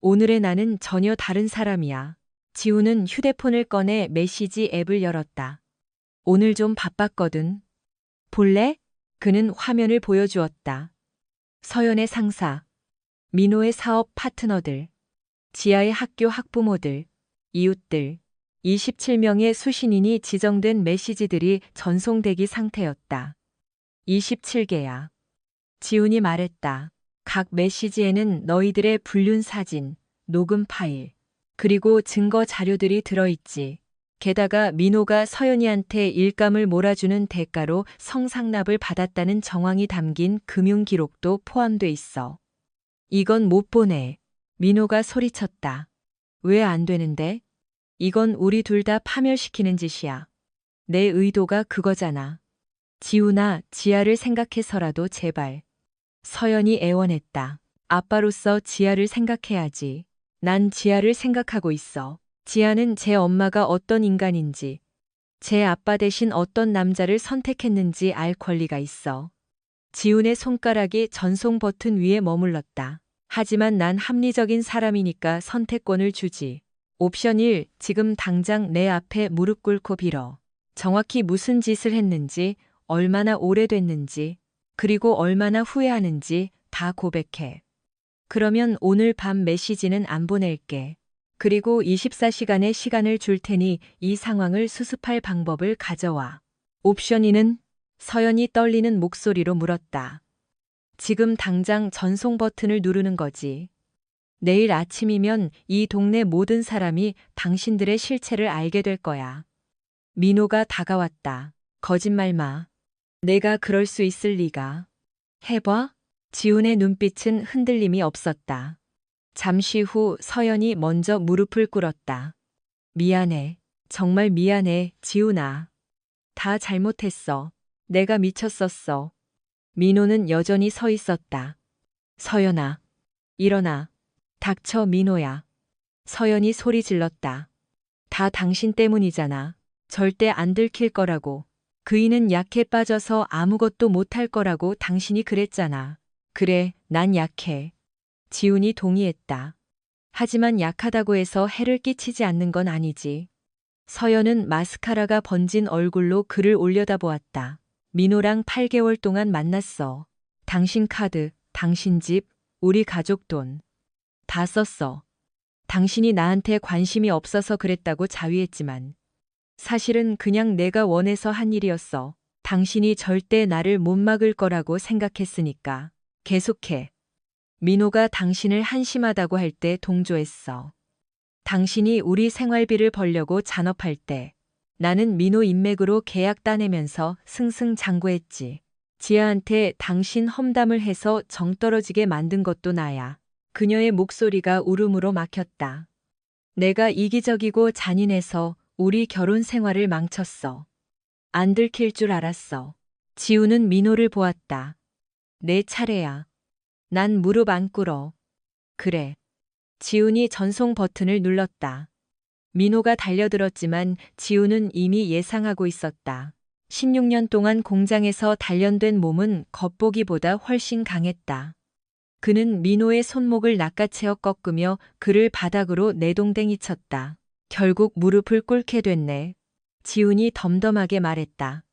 오늘의 나는 전혀 다른 사람이야. 지훈은 휴대폰을 꺼내 메시지 앱을 열었다. 오늘 좀 바빴거든. 볼래? 그는 화면을 보여주었다. 서연의 상사, 민호의 사업 파트너들, 지하의 학교 학부모들, 이웃들, 27명의 수신인이 지정된 메시지들이 전송되기 상태였다. 27개야. 지훈이 말했다. 각 메시지에는 너희들의 불륜 사진, 녹음 파일, 그리고 증거 자료들이 들어있지. 게다가 민호가 서연이한테 일감을 몰아주는 대가로 성상납을 받았다는 정황이 담긴 금융 기록도 포함돼 있어. 이건 못 보내. 민호가 소리쳤다. 왜 안 되는데? 이건 우리 둘 다 파멸시키는 짓이야. 내 의도가 그거잖아. 지훈아, 지아를 생각해서라도 제발. 서연이 애원했다. 아빠로서 지아를 생각해야지. 난 지아를 생각하고 있어. 지아는 제 엄마가 어떤 인간인지, 제 아빠 대신 어떤 남자를 선택했는지 알 권리가 있어. 지훈의 손가락이 전송 버튼 위에 머물렀다. 하지만 난 합리적인 사람이니까 선택권을 주지. 옵션 1, 지금 당장 내 앞에 무릎 꿇고 빌어. 정확히 무슨 짓을 했는지, 얼마나 오래됐는지, 그리고 얼마나 후회하는지 다 고백해. 그러면 오늘 밤 메시지는 안 보낼게. 그리고 24시간의 시간을 줄 테니 이 상황을 수습할 방법을 가져와. 옵션 2는 서연이 떨리는 목소리로 물었다. 지금 당장 전송 버튼을 누르는 거지. 내일 아침이면 이 동네 모든 사람이 당신들의 실체를 알게 될 거야. 민호가 다가왔다. 거짓말 마. 내가 그럴 수 있을 리가. 해봐? 지훈의 눈빛은 흔들림이 없었다. 잠시 후 서연이 먼저 무릎을 꿇었다. 미안해. 정말 미안해, 지훈아. 다 잘못했어. 내가 미쳤었어. 민호는 여전히 서 있었다. 서연아. 일어나. 닥쳐, 민호야. 서연이 소리 질렀다. 다 당신 때문이잖아. 절대 안 들킬 거라고. 그이는 약해 빠져서 아무것도 못할 거라고 당신이 그랬잖아. 그래, 난 약해. 지훈이 동의했다. 하지만 약하다고 해서 해를 끼치지 않는 건 아니지. 서연은 마스카라가 번진 얼굴로 그를 올려다보았다. 민호랑 8개월 동안 만났어. 당신 카드, 당신 집, 우리 가족 돈. 다 썼어. 당신이 나한테 관심이 없어서 그랬다고 자위했지만 사실은 그냥 내가 원해서 한 일이었어. 당신이 절대 나를 못 막을 거라고 생각했으니까. 계속해. 민호가 당신을 한심하다고 할 때 동조했어. 당신이 우리 생활비를 벌려고 잔업할 때 나는 민호 인맥으로 계약 따내면서 승승장구했지. 지아한테 당신 험담을 해서 정 떨어지게 만든 것도 나야. 그녀의 목소리가 울음으로 막혔다. 내가 이기적이고 잔인해서 우리 결혼 생활을 망쳤어. 안 들킬 줄 알았어. 지우는 민호를 보았다. 내 차례야. 난 무릎 안 꿇어. 그래. 지훈이 전송 버튼을 눌렀다. 민호가 달려들었지만 지훈은 이미 예상하고 있었다. 16년 동안 공장에서 단련된 몸은 겉보기보다 훨씬 강했다. 그는 민호의 손목을 낚아채어 꺾으며 그를 바닥으로 내동댕이 쳤다. 결국 무릎을 꿇게 됐네. 지훈이 덤덤하게 말했다.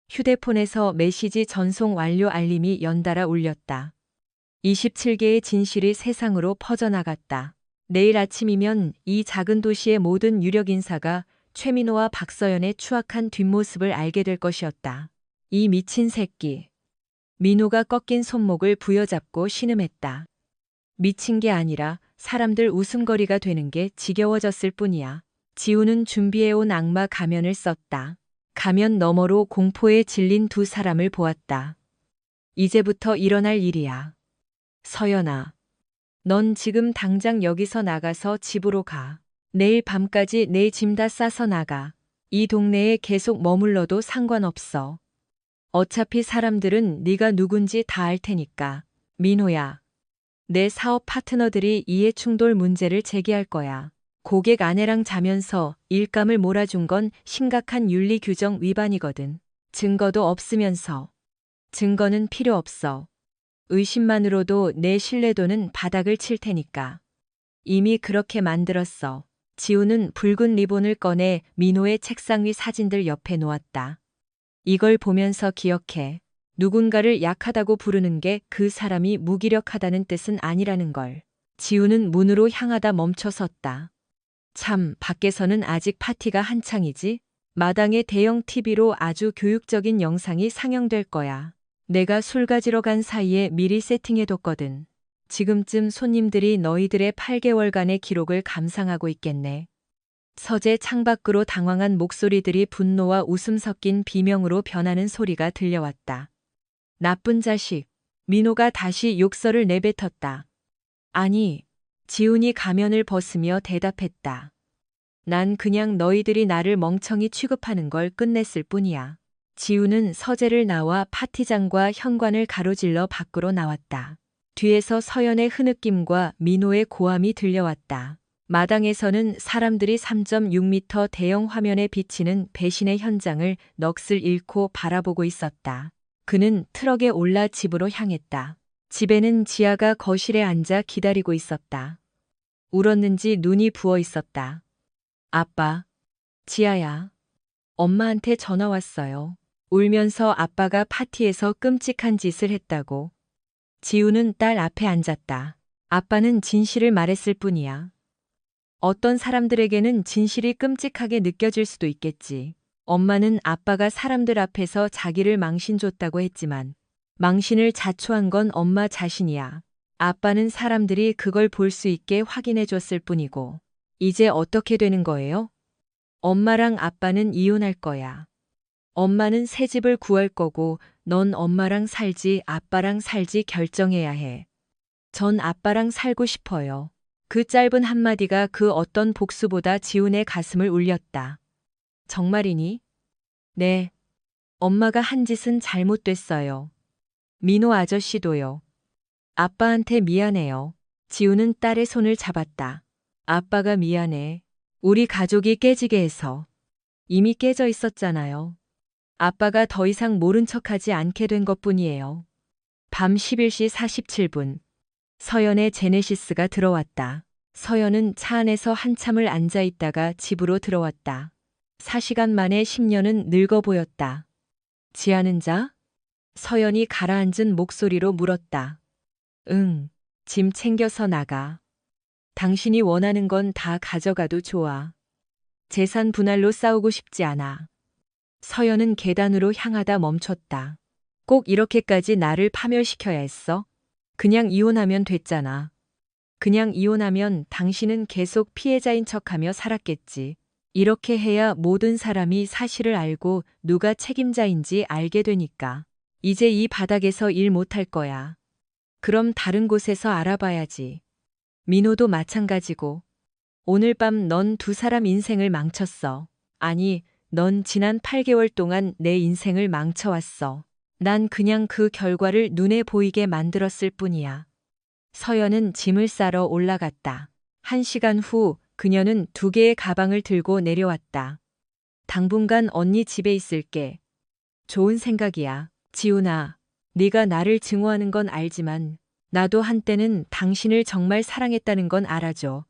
휴대폰에서 메시지 전송 완료 알림이 연달아 울렸다. 27개의 진실이 세상으로 퍼져나갔다. 내일 아침이면 이 작은 도시의 모든 유력 인사가 최민호와 박서연의 추악한 뒷모습을 알게 될 것이었다. 이 미친 새끼. 민호가 꺾인 손목을 부여잡고 신음했다. 미친 게 아니라 사람들 웃음거리가 되는 게 지겨워졌을 뿐이야. 지우는 준비해온 악마 가면을 썼다. 가면 너머로 공포에 질린 두 사람을 보았다. 이제부터 일어날 일이야. 서연아. 넌 지금 당장 여기서 나가서 집으로 가. 내일 밤까지 내 짐 다 싸서 나가. 이 동네에 계속 머물러도 상관없어. 어차피 사람들은 네가 누군지 다 알 테니까. 민호야. 내 사업 파트너들이 이해충돌 문제를 제기할 거야. 고객 아내랑 자면서 일감을 몰아준 건 심각한 윤리 규정 위반이거든. 증거도 없으면서. 증거는 필요 없어. 의심만으로도 내 신뢰도는 바닥을 칠 테니까. 이미 그렇게 만들었어. 지우는 붉은 리본을 꺼내 민호의 책상 위 사진들 옆에 놓았다. 이걸 보면서 기억해. 누군가를 약하다고 부르는 게 그 사람이 무기력하다는 뜻은 아니라는 걸. 지우는 문으로 향하다 멈춰섰다. 참, 밖에서는 아직 파티가 한창이지? 마당의 대형 TV로 아주 교육적인 영상이 상영될 거야. 내가 술 가지러 간 사이에 미리 세팅해뒀거든. 지금쯤 손님들이 너희들의 8개월간의 기록을 감상하고 있겠네. 서재 창밖으로 당황한 목소리들이 분노와 웃음 섞인 비명으로 변하는 소리가 들려왔다. 나쁜 자식. 민호가 다시 욕설을 내뱉었다. 아니, 지훈이 가면을 벗으며 대답했다. 난 그냥 너희들이 나를 멍청이 취급하는 걸 끝냈을 뿐이야. 지훈은 서재를 나와 파티장과 현관을 가로질러 밖으로 나왔다. 뒤에서 서연의 흐느낌과 민호의 고함이 들려왔다. 마당에서는 사람들이 3.6m 대형 화면에 비치는 배신의 현장을 넋을 잃고 바라보고 있었다. 그는 트럭에 올라 집으로 향했다. 집에는 지아가 거실에 앉아 기다리고 있었다. 울었는지 눈이 부어 있었다. 아빠, 지아야. 엄마한테 전화 왔어요. 울면서 아빠가 파티에서 끔찍한 짓을 했다고. 지우는 딸 앞에 앉았다. 아빠는 진실을 말했을 뿐이야. 어떤 사람들에게는 진실이 끔찍하게 느껴질 수도 있겠지. 엄마는 아빠가 사람들 앞에서 자기를 망신 줬다고 했지만 망신을 자초한 건 엄마 자신이야. 아빠는 사람들이 그걸 볼 수 있게 확인해 줬을 뿐이고. 이제 어떻게 되는 거예요? 엄마랑 아빠는 이혼할 거야. 엄마는 새 집을 구할 거고 넌 엄마랑 살지 아빠랑 살지 결정해야 해. 전 아빠랑 살고 싶어요. 그 짧은 한마디가 그 어떤 복수보다 지훈의 가슴을 울렸다. 정말이니? 네. 엄마가 한 짓은 잘못됐어요. 민호 아저씨도요. 아빠한테 미안해요. 지훈은 딸의 손을 잡았다. 아빠가 미안해. 우리 가족이 깨지게 해서. 이미 깨져 있었잖아요. 아빠가 더 이상 모른 척하지 않게 된 것뿐이에요. 밤 11시 47분. 서연의 제네시스가 들어왔다. 서연은 차 안에서 한참을 앉아 있다가 집으로 들어왔다. 4시간 만에 10년은 늙어 보였다. 지아는 자? 서연이 가라앉은 목소리로 물었다. 응, 짐 챙겨서 나가. 당신이 원하는 건 다 가져가도 좋아. 재산 분할로 싸우고 싶지 않아. 서연은 계단으로 향하다 멈췄다. 꼭 이렇게까지 나를 파멸시켜야 했어? 그냥 이혼하면 됐잖아. 그냥 이혼하면 당신은 계속 피해자인 척하며 살았겠지. 이렇게 해야 모든 사람이 사실을 알고 누가 책임자인지 알게 되니까. 이제 이 바닥에서 일 못할 거야. 그럼 다른 곳에서 알아봐야지. 민호도 마찬가지고. 오늘 밤 넌 두 사람 인생을 망쳤어. 아니, 넌 지난 8개월 동안 내 인생을 망쳐왔어. 난 그냥 그 결과를 눈에 보이게 만들었을 뿐이야. 서연은 짐을 싸러 올라갔다. 1시간 후 그녀는 2개의 가방을 들고 내려왔다. 당분간 언니 집에 있을게. 좋은 생각이야. 지훈아, 네가 나를 증오하는 건 알지만 나도 한때는 당신을 정말 사랑했다는 건 알아줘.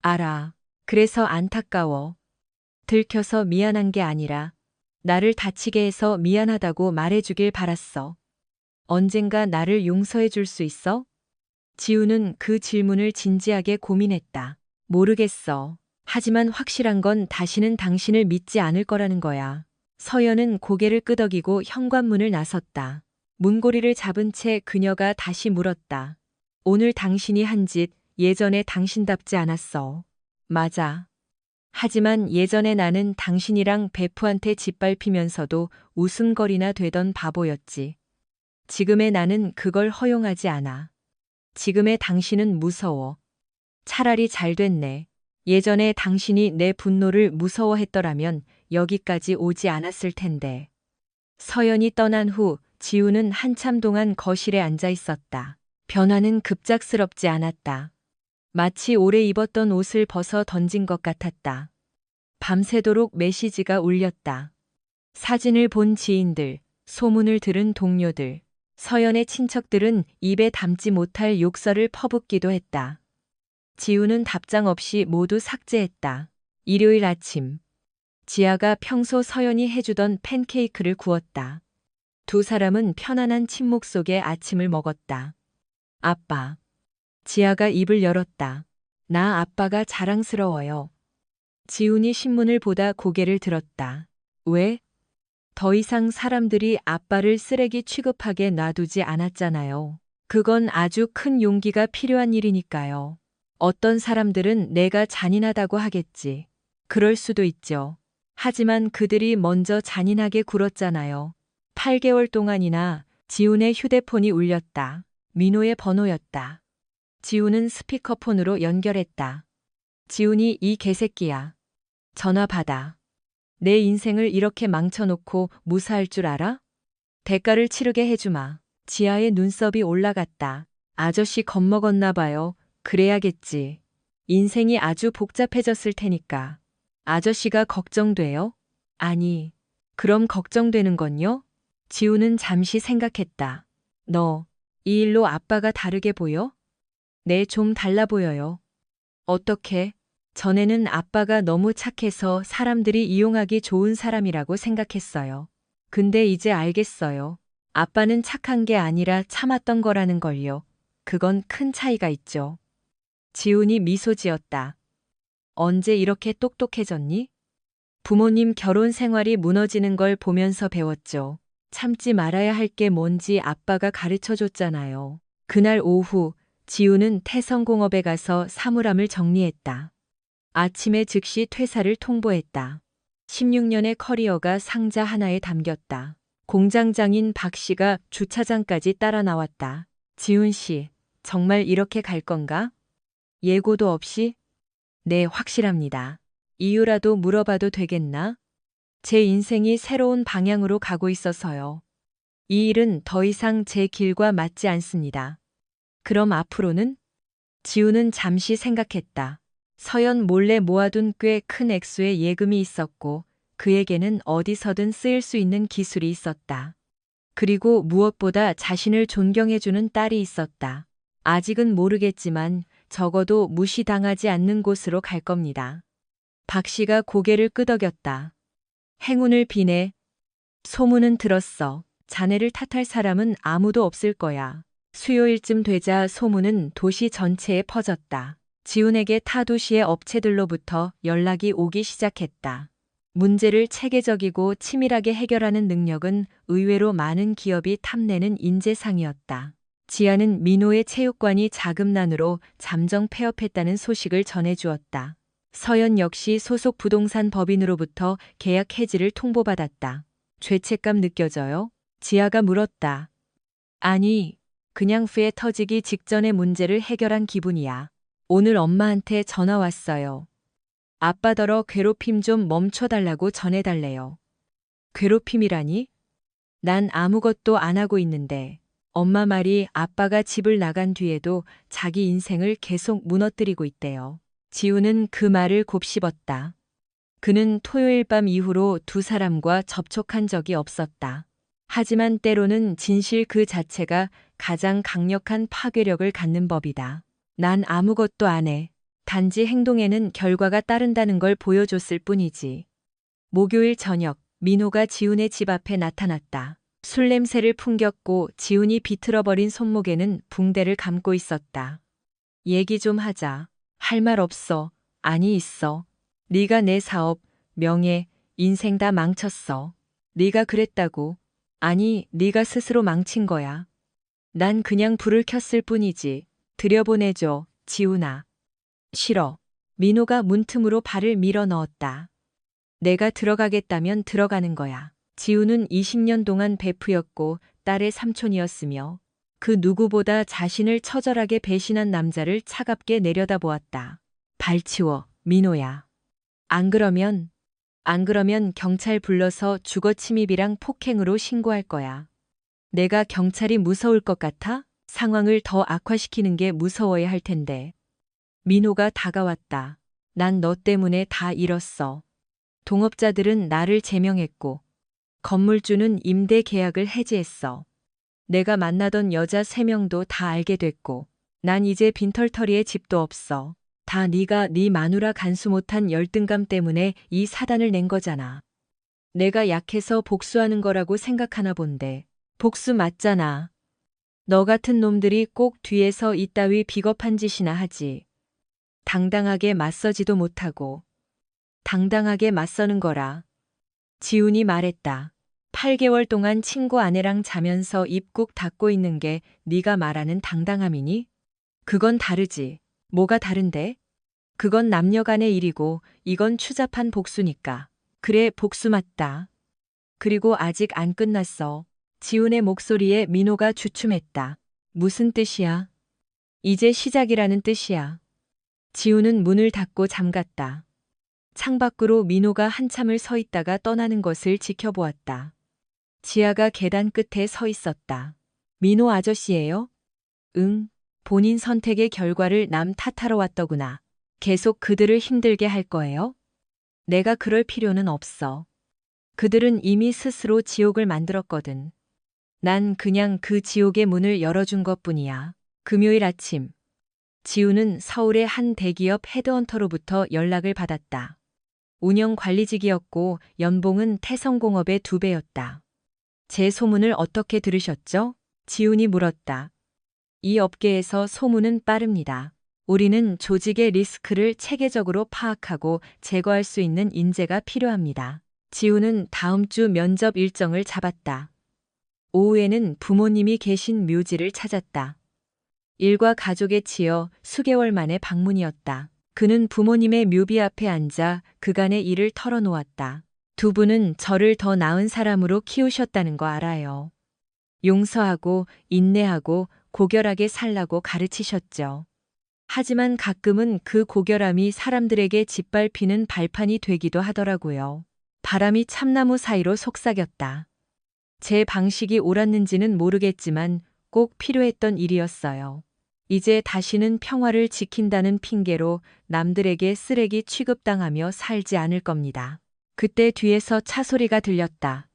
알아. 그래서 안타까워. 들켜서 미안한 게 아니라 나를 다치게 해서 미안하다고 말해주길 바랐어. 언젠가 나를 용서해 줄 수 있어? 지우는 그 질문을 진지하게 고민했다. 모르겠어. 하지만 확실한 건 다시는 당신을 믿지 않을 거라는 거야. 서연은 고개를 끄덕이고 현관문을 나섰다. 문고리를 잡은 채 그녀가 다시 물었다. 오늘 당신이 한 짓 예전에 당신답지 않았어. 맞아. 하지만 예전에 나는 당신이랑 베프한테 짓밟히면서도 웃음거리나 되던 바보였지. 지금의 나는 그걸 허용하지 않아. 지금의 당신은 무서워. 차라리 잘 됐네. 예전에 당신이 내 분노를 무서워했더라면 여기까지 오지 않았을 텐데. 서연이 떠난 후 지우는 한참 동안 거실에 앉아 있었다. 변화는 급작스럽지 않았다. 마치 오래 입었던 옷을 벗어 던진 것 같았다. 밤새도록 메시지가 울렸다. 사진을 본 지인들, 소문을 들은 동료들, 서연의 친척들은 입에 담지 못할 욕설을 퍼붓기도 했다. 지우는 답장 없이 모두 삭제했다. 일요일 아침. 지아가 평소 서연이 해주던 팬케이크를 구웠다. 두 사람은 편안한 침묵 속에 아침을 먹었다. 아빠. 지아가 입을 열었다. 나 아빠가 자랑스러워요. 지훈이 신문을 보다 고개를 들었다. 왜? 더 이상 사람들이 아빠를 쓰레기 취급하게 놔두지 않았잖아요. 그건 아주 큰 용기가 필요한 일이니까요. 어떤 사람들은 내가 잔인하다고 하겠지. 그럴 수도 있죠. 하지만 그들이 먼저 잔인하게 굴었잖아요. 8개월 동안이나 지훈의 휴대폰이 울렸다. 민호의 번호였다. 지훈은 스피커폰으로 연결했다. 지훈이 이 개새끼야. 전화 받아. 내 인생을 이렇게 망쳐놓고 무사할 줄 알아? 대가를 치르게 해주마. 지아의 눈썹이 올라갔다. 아저씨 겁먹었나 봐요. 그래야겠지. 인생이 아주 복잡해졌을 테니까. 아저씨가 걱정돼요? 아니, 그럼 걱정되는 건요? 지우는 잠시 생각했다. 너, 이 일로 아빠가 다르게 보여? 네, 좀 달라 보여요. 어떻게? 전에는 아빠가 너무 착해서 사람들이 이용하기 좋은 사람이라고 생각했어요. 근데 이제 알겠어요. 아빠는 착한 게 아니라 참았던 거라는 걸요. 그건 큰 차이가 있죠. 지훈이 미소 지었다. 언제 이렇게 똑똑해졌니? 부모님 결혼 생활이 무너지는 걸 보면서 배웠죠. 참지 말아야 할 게 뭔지 아빠가 가르쳐 줬잖아요. 그날 오후, 지우는 태성공업에 가서 사물함을 정리했다. 아침에 즉시 퇴사를 통보했다. 16년의 커리어가 상자 하나에 담겼다. 공장장인 박 씨가 주차장까지 따라 나왔다. 지훈 씨, 정말 이렇게 갈 건가? 예고도 없이? 네, 확실합니다. 이유라도 물어봐도 되겠나? 제 인생이 새로운 방향으로 가고 있어서요. 이 일은 더 이상 제 길과 맞지 않습니다. 그럼 앞으로는? 지우는 잠시 생각했다. 서연 몰래 모아둔 꽤 큰 액수의 예금이 있었고 그에게는 어디서든 쓰일 수 있는 기술이 있었다. 그리고 무엇보다 자신을 존경해주는 딸이 있었다. 아직은 모르겠지만 적어도 무시당하지 않는 곳으로 갈 겁니다. 박 씨가 고개를 끄덕였다. 행운을 비네. 소문은 들었어. 자네를 탓할 사람은 아무도 없을 거야. 수요일쯤 되자 소문은 도시 전체에 퍼졌다. 지훈에게 타 도시의 업체들로부터 연락이 오기 시작했다. 문제를 체계적이고 치밀하게 해결하는 능력은 의외로 많은 기업이 탐내는 인재상이었다. 지아는 민호의 체육관이 자금난으로 잠정 폐업했다는 소식을 전해주었다. 서연 역시 소속 부동산 법인으로부터 계약 해지를 통보받았다. 죄책감 느껴져요? 지아가 물었다. 아니, 그냥 쇠 터지기 직전의 문제를 해결한 기분이야. 오늘 엄마한테 전화 왔어요. 아빠더러 괴롭힘 좀 멈춰달라고 전해달래요. 괴롭힘이라니? 난 아무것도 안 하고 있는데. 엄마 말이 아빠가 집을 나간 뒤에도 자기 인생을 계속 무너뜨리고 있대요. 지우는 그 말을 곱씹었다. 그는 토요일 밤 이후로 두 사람과 접촉한 적이 없었다. 하지만 때로는 진실 그 자체가 가장 강력한 파괴력을 갖는 법이다. 난 아무것도 안 해. 단지 행동에는 결과가 따른다는 걸 보여줬을 뿐이지. 목요일 저녁, 민호가 지훈의 집 앞에 나타났다. 술 냄새를 풍겼고 지훈이 비틀어버린 손목에는 붕대를 감고 있었다. 얘기 좀 하자. 할 말 없어. 아니 있어. 네가 내 사업, 명예, 인생 다 망쳤어. 네가 그랬다고. 아니, 네가 스스로 망친 거야. 난 그냥 불을 켰을 뿐이지. 들여보내줘, 지훈아. 싫어. 민호가 문틈으로 발을 밀어 넣었다. 내가 들어가겠다면 들어가는 거야. 지훈은 20년 동안 베프였고 딸의 삼촌이었으며 그 누구보다 자신을 처절하게 배신한 남자를 차갑게 내려다보았다. 발치워, 민호야. 안 그러면 경찰 불러서 주거 침입이랑 폭행으로 신고할 거야. 내가 경찰이 무서울 것 같아? 상황을 더 악화시키는 게 무서워야 할 텐데. 민호가 다가왔다. 난 너 때문에 다 잃었어. 동업자들은 나를 제명했고 건물주는 임대 계약을 해지했어. 내가 만나던 여자 3명도 다 알게 됐고 난 이제 빈털터리에 집도 없어. 다 네가 네 마누라 간수 못한 열등감 때문에 이 사단을 낸 거잖아. 내가 약해서 복수하는 거라고 생각하나 본데. 복수 맞잖아. 너 같은 놈들이 꼭 뒤에서 이따위 비겁한 짓이나 하지. 당당하게 맞서지도 못하고. 당당하게 맞서는 거라. 지훈이 말했다. 8개월 동안 친구 아내랑 자면서 입 꾹 닫고 있는 게 네가 말하는 당당함이니? 그건 다르지. 뭐가 다른데? 그건 남녀간의 일이고 이건 추잡한 복수니까. 그래, 복수 맞다. 그리고 아직 안 끝났어. 지훈의 목소리에 민호가 주춤했다. 무슨 뜻이야? 이제 시작이라는 뜻이야. 지훈은 문을 닫고 잠갔다. 창밖으로 민호가 한참을 서 있다가 떠나는 것을 지켜보았다. 지아가 계단 끝에 서 있었다. 민호 아저씨예요? 응. 본인 선택의 결과를 남 탓하러 왔더구나. 계속 그들을 힘들게 할 거예요? 내가 그럴 필요는 없어. 그들은 이미 스스로 지옥을 만들었거든. 난 그냥 그 지옥의 문을 열어준 것뿐이야. 금요일 아침. 지우는 서울의 한 대기업 헤드헌터로부터 연락을 받았다. 운영 관리직이었고 연봉은 태성공업의 2배였다. 제 소문을 어떻게 들으셨죠? 지훈이 물었다. 이 업계에서 소문은 빠릅니다. 우리는 조직의 리스크를 체계적으로 파악하고 제거할 수 있는 인재가 필요합니다. 지훈은 다음 주 면접 일정을 잡았다. 오후에는 부모님이 계신 묘지를 찾았다. 일과 가족에 치여 수개월 만에 방문이었다. 그는 부모님의 묘비 앞에 앉아 그간의 일을 털어놓았다. 두 분은 저를 더 나은 사람으로 키우셨다는 거 알아요. 용서하고 인내하고 고결하게 살라고 가르치셨죠. 하지만 가끔은 그 고결함이 사람들에게 짓밟히는 발판이 되기도 하더라고요. 바람이 참나무 사이로 속삭였다. 제 방식이 옳았는지는 모르겠지만 꼭 필요했던 일이었어요. 이제 다시는 평화를 지킨다는 핑계로 남들에게 쓰레기 취급당하며 살지 않을 겁니다. 그때 뒤에서 차 소리가 들렸다.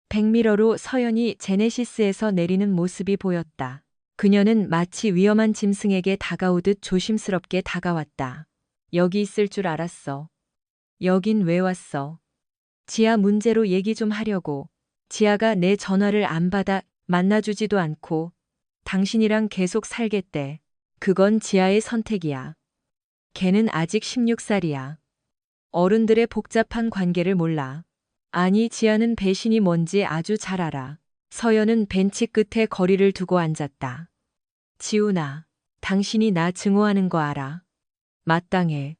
백미러로 서연이 제네시스에서 내리는 모습이 보였다. 그녀는 마치 위험한 짐승에게 다가오듯 조심스럽게 다가왔다. 여기 있을 줄 알았어. 여긴 왜 왔어? 지아 문제로 얘기 좀 하려고. 지아가 내 전화를 안 받아 만나주지도 않고 당신이랑 계속 살겠대. 그건 지아의 선택이야. 걔는 아직 16살이야. 어른들의 복잡한 관계를 몰라. 아니, 지아는 배신이 뭔지 아주 잘 알아. 서연은 벤치 끝에 거리를 두고 앉았다. 지훈아, 당신이 나 증오하는 거 알아. 마땅해.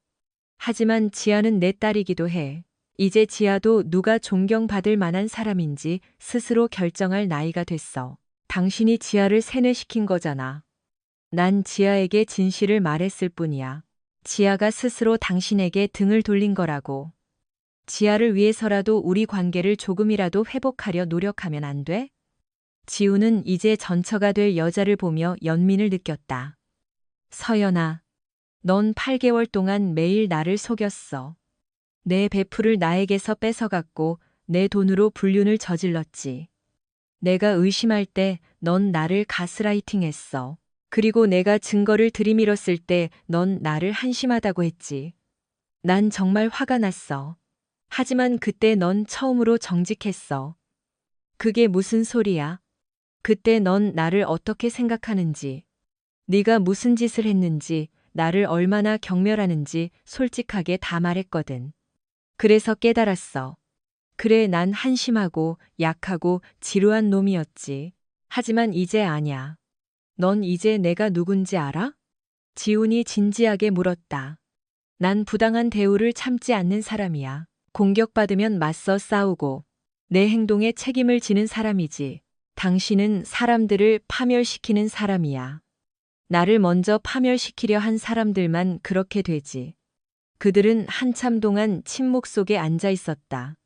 하지만 지아는 내 딸이기도 해. 이제 지아도 누가 존경받을 만한 사람인지 스스로 결정할 나이가 됐어. 당신이 지아를 세뇌시킨 거잖아. 난 지아에게 진실을 말했을 뿐이야. 지아가 스스로 당신에게 등을 돌린 거라고. 지아를 위해서라도 우리 관계를 조금이라도 회복하려 노력하면 안 돼? 지우는 이제 전처가 될 여자를 보며 연민을 느꼈다. 서연아, 넌 8개월 동안 매일 나를 속였어. 내 베풀을 나에게서 뺏어갔고 내 돈으로 불륜을 저질렀지. 내가 의심할 때 넌 나를 가스라이팅했어. 그리고 내가 증거를 들이밀었을 때 넌 나를 한심하다고 했지. 난 정말 화가 났어. 하지만 그때 넌 처음으로 정직했어. 그게 무슨 소리야? 그때 넌 나를 어떻게 생각하는지, 네가 무슨 짓을 했는지, 나를 얼마나 경멸하는지 솔직하게 다 말했거든. 그래서 깨달았어. 그래, 난 한심하고 약하고 지루한 놈이었지. 하지만 이제 아냐. 넌 이제 내가 누군지 알아? 지훈이 진지하게 물었다. 난 부당한 대우를 참지 않는 사람이야. 공격받으면 맞서 싸우고 내 행동에 책임을 지는 사람이지. 당신은 사람들을 파멸시키는 사람이야. 나를 먼저 파멸시키려 한 사람들만 그렇게 되지. 그들은 한참 동안 침묵 속에 앉아 있었다.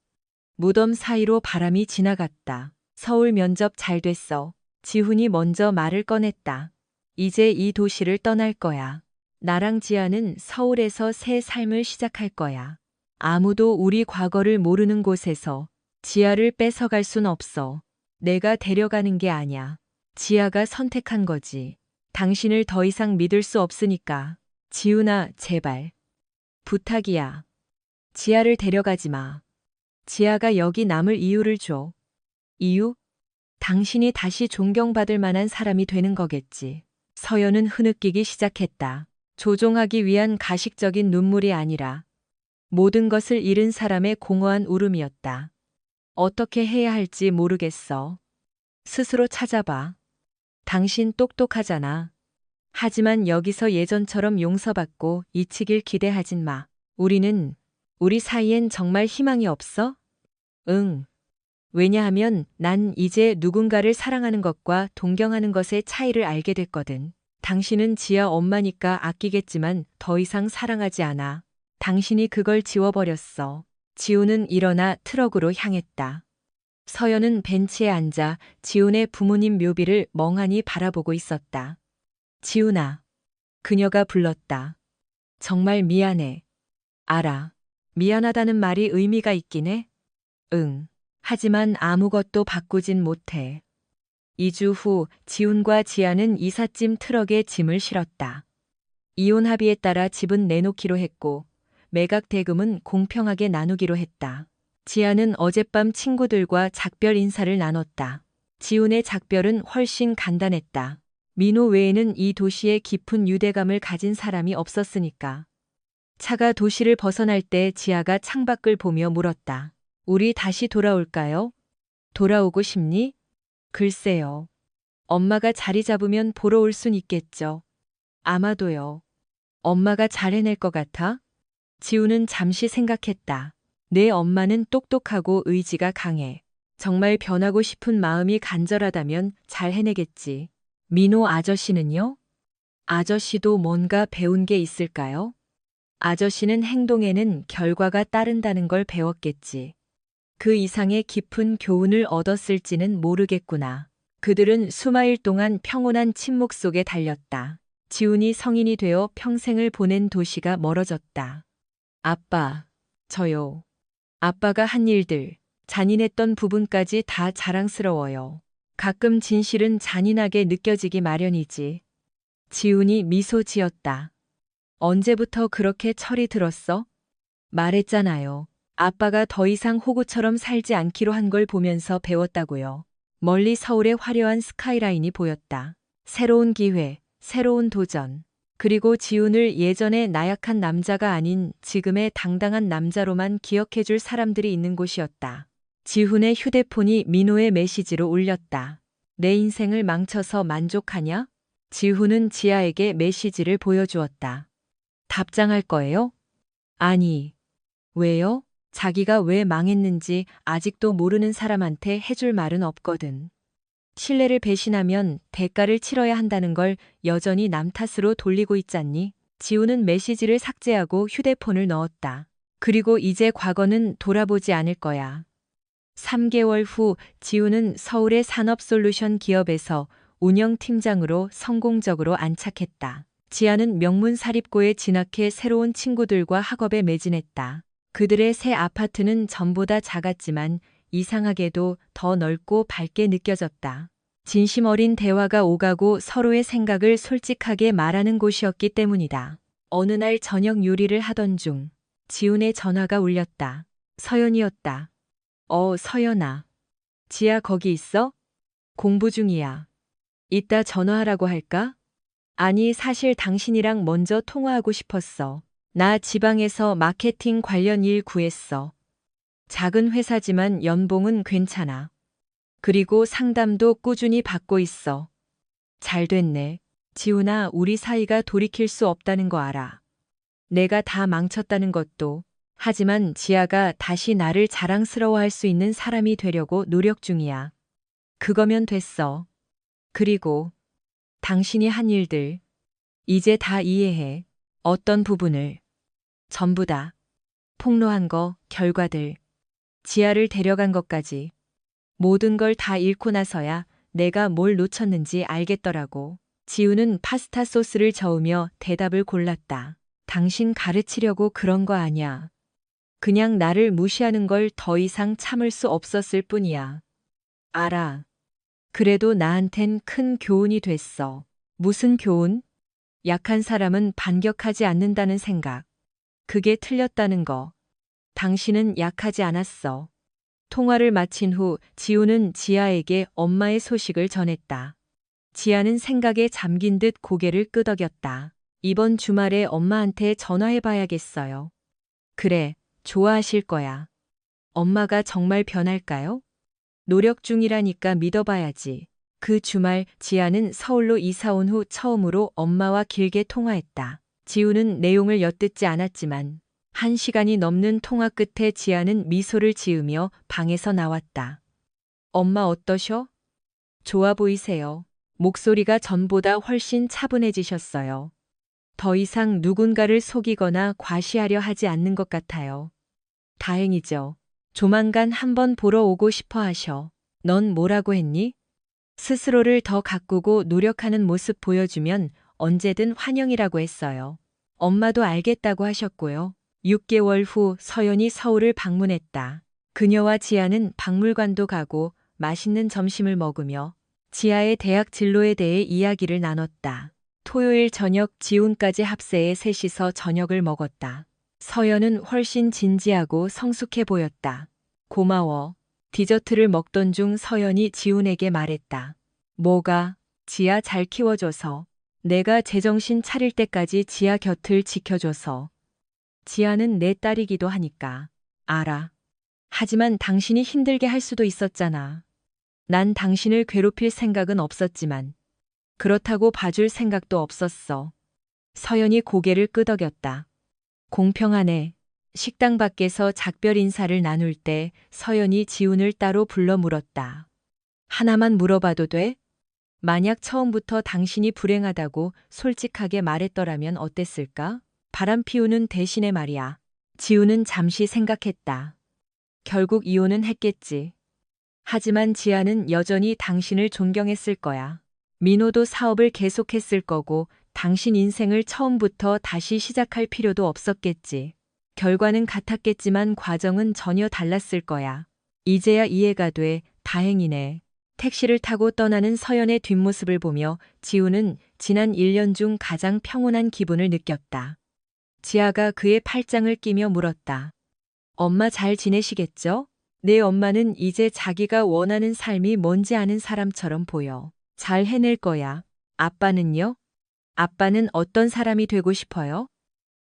무덤 사이로 바람이 지나갔다. 서울 면접 잘 됐어. 지훈이 먼저 말을 꺼냈다. 이제 이 도시를 떠날 거야. 나랑 지아는 서울에서 새 삶을 시작할 거야. 아무도 우리 과거를 모르는 곳에서 지아를 뺏어갈 순 없어. 내가 데려가는 게 아냐. 지아가 선택한 거지. 당신을 더 이상 믿을 수 없으니까. 지훈아, 제발. 부탁이야. 지아를 데려가지 마. 지아가 여기 남을 이유를 줘. 이유? 당신이 다시 존경받을 만한 사람이 되는 거겠지. 서연은 흐느끼기 시작했다. 조종하기 위한 가식적인 눈물이 아니라 모든 것을 잃은 사람의 공허한 울음이었다. 어떻게 해야 할지 모르겠어. 스스로 찾아봐. 당신 똑똑하잖아. 하지만 여기서 예전처럼 용서받고 잊히길 기대하진 마. 우리 사이엔 정말 희망이 없어? 응. 왜냐하면 난 이제 누군가를 사랑하는 것과 동경하는 것의 차이를 알게 됐거든. 당신은 지아 엄마니까 아끼겠지만 더 이상 사랑하지 않아. 당신이 그걸 지워버렸어. 지우는 일어나 트럭으로 향했다. 서연은 벤치에 앉아 지훈의 부모님 묘비를 멍하니 바라보고 있었다. 지훈아. 그녀가 불렀다. 정말 미안해. 알아. 미안하다는 말이 의미가 있긴 해? 응. 하지만 아무것도 바꾸진 못해. 2주 후 지훈과 지아는 이삿짐 트럭에 짐을 실었다. 이혼 합의에 따라 집은 내놓기로 했고 매각 대금은 공평하게 나누기로 했다. 지아는 어젯밤 친구들과 작별 인사를 나눴다. 지훈의 작별은 훨씬 간단했다. 민호 외에는 이 도시에 깊은 유대감을 가진 사람이 없었으니까. 차가 도시를 벗어날 때 지아가 창밖을 보며 물었다. 우리 다시 돌아올까요? 돌아오고 싶니? 글쎄요. 엄마가 자리 잡으면 보러 올 순 있겠죠. 아마도요. 엄마가 잘 해낼 것 같아? 지우는 잠시 생각했다. 내 엄마는 똑똑하고 의지가 강해. 정말 변하고 싶은 마음이 간절하다면 잘 해내겠지. 민호 아저씨는요? 아저씨도 뭔가 배운 게 있을까요? 아저씨는 행동에는 결과가 따른다는 걸 배웠겠지. 그 이상의 깊은 교훈을 얻었을지는 모르겠구나. 그들은 수마일 동안 평온한 침묵 속에 달렸다. 지훈이 성인이 되어 평생을 보낸 도시가 멀어졌다. 아빠, 저요. 아빠가 한 일들, 잔인했던 부분까지 다 자랑스러워요. 가끔 진실은 잔인하게 느껴지기 마련이지. 지훈이 미소 지었다. 언제부터 그렇게 철이 들었어? 말했잖아요. 아빠가 더 이상 호구처럼 살지 않기로 한 걸 보면서 배웠다고요. 멀리 서울의 화려한 스카이라인이 보였다. 새로운 기회, 새로운 도전. 그리고 지훈을 예전의 나약한 남자가 아닌 지금의 당당한 남자로만 기억해줄 사람들이 있는 곳이었다. 지훈의 휴대폰이 민호의 메시지로 울렸다. 내 인생을 망쳐서 만족하냐? 지훈은 지아에게 메시지를 보여주었다. 답장할 거예요? 아니. 왜요? 자기가 왜 망했는지 아직도 모르는 사람한테 해줄 말은 없거든. 신뢰를 배신하면 대가를 치러야 한다는 걸 여전히 남 탓으로 돌리고 있잖니? 지우는 메시지를 삭제하고 휴대폰을 넣었다. 그리고 이제 과거는 돌아보지 않을 거야. 3개월 후 지우는 서울의 산업솔루션 기업에서 운영팀장으로 성공적으로 안착했다. 지아는 명문 사립고에 진학해 새로운 친구들과 학업에 매진했다. 그들의 새 아파트는 전보다 작았지만 이상하게도 더 넓고 밝게 느껴졌다. 진심 어린 대화가 오가고 서로의 생각을 솔직하게 말하는 곳이었기 때문이다. 어느 날 저녁 요리를 하던 중 지훈의 전화가 울렸다. 서연이었다. 서연아. 지아 거기 있어? 공부 중이야. 이따 전화하라고 할까? 아니, 사실 당신이랑 먼저 통화하고 싶었어. 나 지방에서 마케팅 관련 일 구했어. 작은 회사지만 연봉은 괜찮아. 그리고 상담도 꾸준히 받고 있어. 잘 됐네. 지훈아, 우리 사이가 돌이킬 수 없다는 거 알아. 내가 다 망쳤다는 것도. 하지만 지아가 다시 나를 자랑스러워할 수 있는 사람이 되려고 노력 중이야. 그거면 됐어. 그리고 당신이 한 일들. 이제 다 이해해. 어떤 부분을. 전부 다. 폭로한 거, 결과들. 지아를 데려간 것까지. 모든 걸 다 잃고 나서야 내가 뭘 놓쳤는지 알겠더라고. 지우는 파스타 소스를 저으며 대답을 골랐다. 당신 가르치려고 그런 거 아냐. 그냥 나를 무시하는 걸 더 이상 참을 수 없었을 뿐이야. 알아. 그래도 나한텐 큰 교훈이 됐어. 무슨 교훈? 약한 사람은 반격하지 않는다는 생각. 그게 틀렸다는 거. 당신은 약하지 않았어. 통화를 마친 후 지우는 지아에게 엄마의 소식을 전했다. 지아는 생각에 잠긴 듯 고개를 끄덕였다. 이번 주말에 엄마한테 전화해봐야겠어요. 그래, 좋아하실 거야. 엄마가 정말 변할까요? 노력 중이라니까 믿어봐야지. 그 주말 지아는 서울로 이사 온 후 처음으로 엄마와 길게 통화했다. 지우는 내용을 엿듣지 않았지만 1시간이 넘는 통화 끝에 지아는 미소를 지으며 방에서 나왔다. 엄마 어떠셔? 좋아 보이세요. 목소리가 전보다 훨씬 차분해지셨어요. 더 이상 누군가를 속이거나 과시하려 하지 않는 것 같아요. 다행이죠. 조만간 한번 보러 오고 싶어 하셔. 넌 뭐라고 했니? 스스로를 더 가꾸고 노력하는 모습 보여주면 언제든 환영이라고 했어요. 엄마도 알겠다고 하셨고요. 6개월 후 서연이 서울을 방문했다. 그녀와 지아는 박물관도 가고 맛있는 점심을 먹으며 지아의 대학 진로에 대해 이야기를 나눴다. 토요일 저녁 지훈까지 합세해 셋이서 저녁을 먹었다. 서연은 훨씬 진지하고 성숙해 보였다. 고마워. 디저트를 먹던 중 서연이 지훈에게 말했다. 뭐가? 지아 잘 키워줘서. 내가 제정신 차릴 때까지 지아 곁을 지켜줘서. 지아는 내 딸이기도 하니까. 알아. 하지만 당신이 힘들게 할 수도 있었잖아. 난 당신을 괴롭힐 생각은 없었지만 그렇다고 봐줄 생각도 없었어. 서연이 고개를 끄덕였다. 공평하네. 식당 밖에서 작별 인사를 나눌 때 서연이 지훈을 따로 불러 물었다. 하나만 물어봐도 돼? 만약 처음부터 당신이 불행하다고 솔직하게 말했더라면 어땠을까? 바람 피우는 대신에 말이야. 지훈은 잠시 생각했다. 결국 이혼은 했겠지. 하지만 지아는 여전히 당신을 존경했을 거야. 민호도 사업을 계속했을 거고 당신 인생을 처음부터 다시 시작할 필요도 없었겠지. 결과는 같았겠지만 과정은 전혀 달랐을 거야. 이제야 이해가 돼. 다행이네. 택시를 타고 떠나는 서연의 뒷모습을 보며 지우는 지난 1년 중 가장 평온한 기분을 느꼈다. 지아가 그의 팔짱을 끼며 물었다. 엄마 잘 지내시겠죠? 내 엄마는 이제 자기가 원하는 삶이 뭔지 아는 사람처럼 보여. 잘 해낼 거야. 아빠는요? 아빠는 어떤 사람이 되고 싶어요?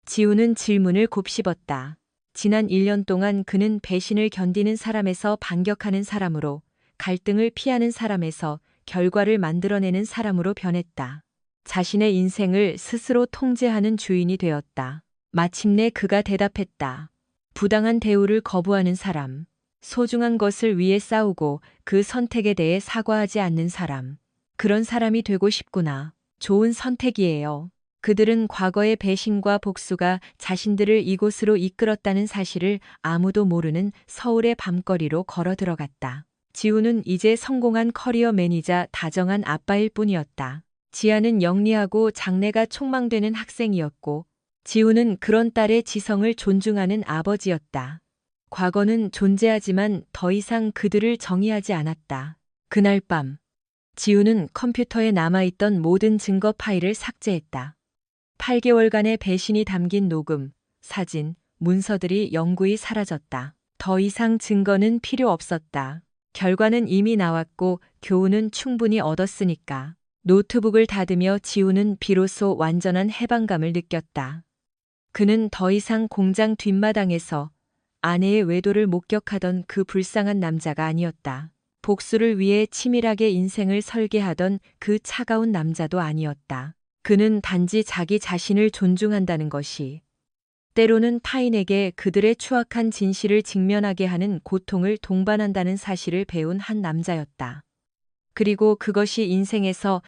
지우는 질문을 곱씹었다. 지난 1년 동안 그는 배신을 견디는 사람에서 반격하는 사람으로, 갈등을 피하는 사람에서 결과를 만들어내는 사람으로 변했다. 자신의 인생을 스스로 통제하는 주인이 되었다. 마침내 그가 대답했다. 부당한 대우를 거부하는 사람, 소중한 것을 위해 싸우고 그 선택에 대해 사과하지 않는 사람. 그런 사람이 되고 싶구나. 좋은 선택이에요. 그들은 과거의 배신과 복수가 자신들을 이곳으로 이끌었다는 사실을 아무도 모르는 서울의 밤거리로 걸어 들어갔다. 지우는 이제 성공한 커리어맨이자 다정한 아빠일 뿐이었다. 지아는 영리하고 장래가 촉망되는 학생이었고, 지우는 그런 딸의 지성을 존중하는 아버지였다. 과거는 존재하지만 더 이상 그들을 정의하지 않았다. 그날 밤, 지우는 컴퓨터에 남아있던 모든 증거 파일을 삭제했다. 8개월간의 배신이 담긴 녹음, 사진, 문서들이 영구히 사라졌다. 더 이상 증거는 필요 없었다. 결과는 이미 나왔고 교훈은 충분히 얻었으니까. 노트북을 닫으며 지우는 비로소 완전한 해방감을 느꼈다. 그는 더 이상 공장 뒷마당에서 아내의 외도를 목격하던 그 불쌍한 남자가 아니었다. 복수를 위해 치밀하게 인생을 설계하던 그 차가운 남자도 아니었다. 그는 단지 자기 자신을 존중한다는 것이 때로는 타인에게 그들의 추악한 진실을 직면하게 하는 고통을 동반한다는 사실을 배운 한 남자였다. 그리고 그것이 인생에서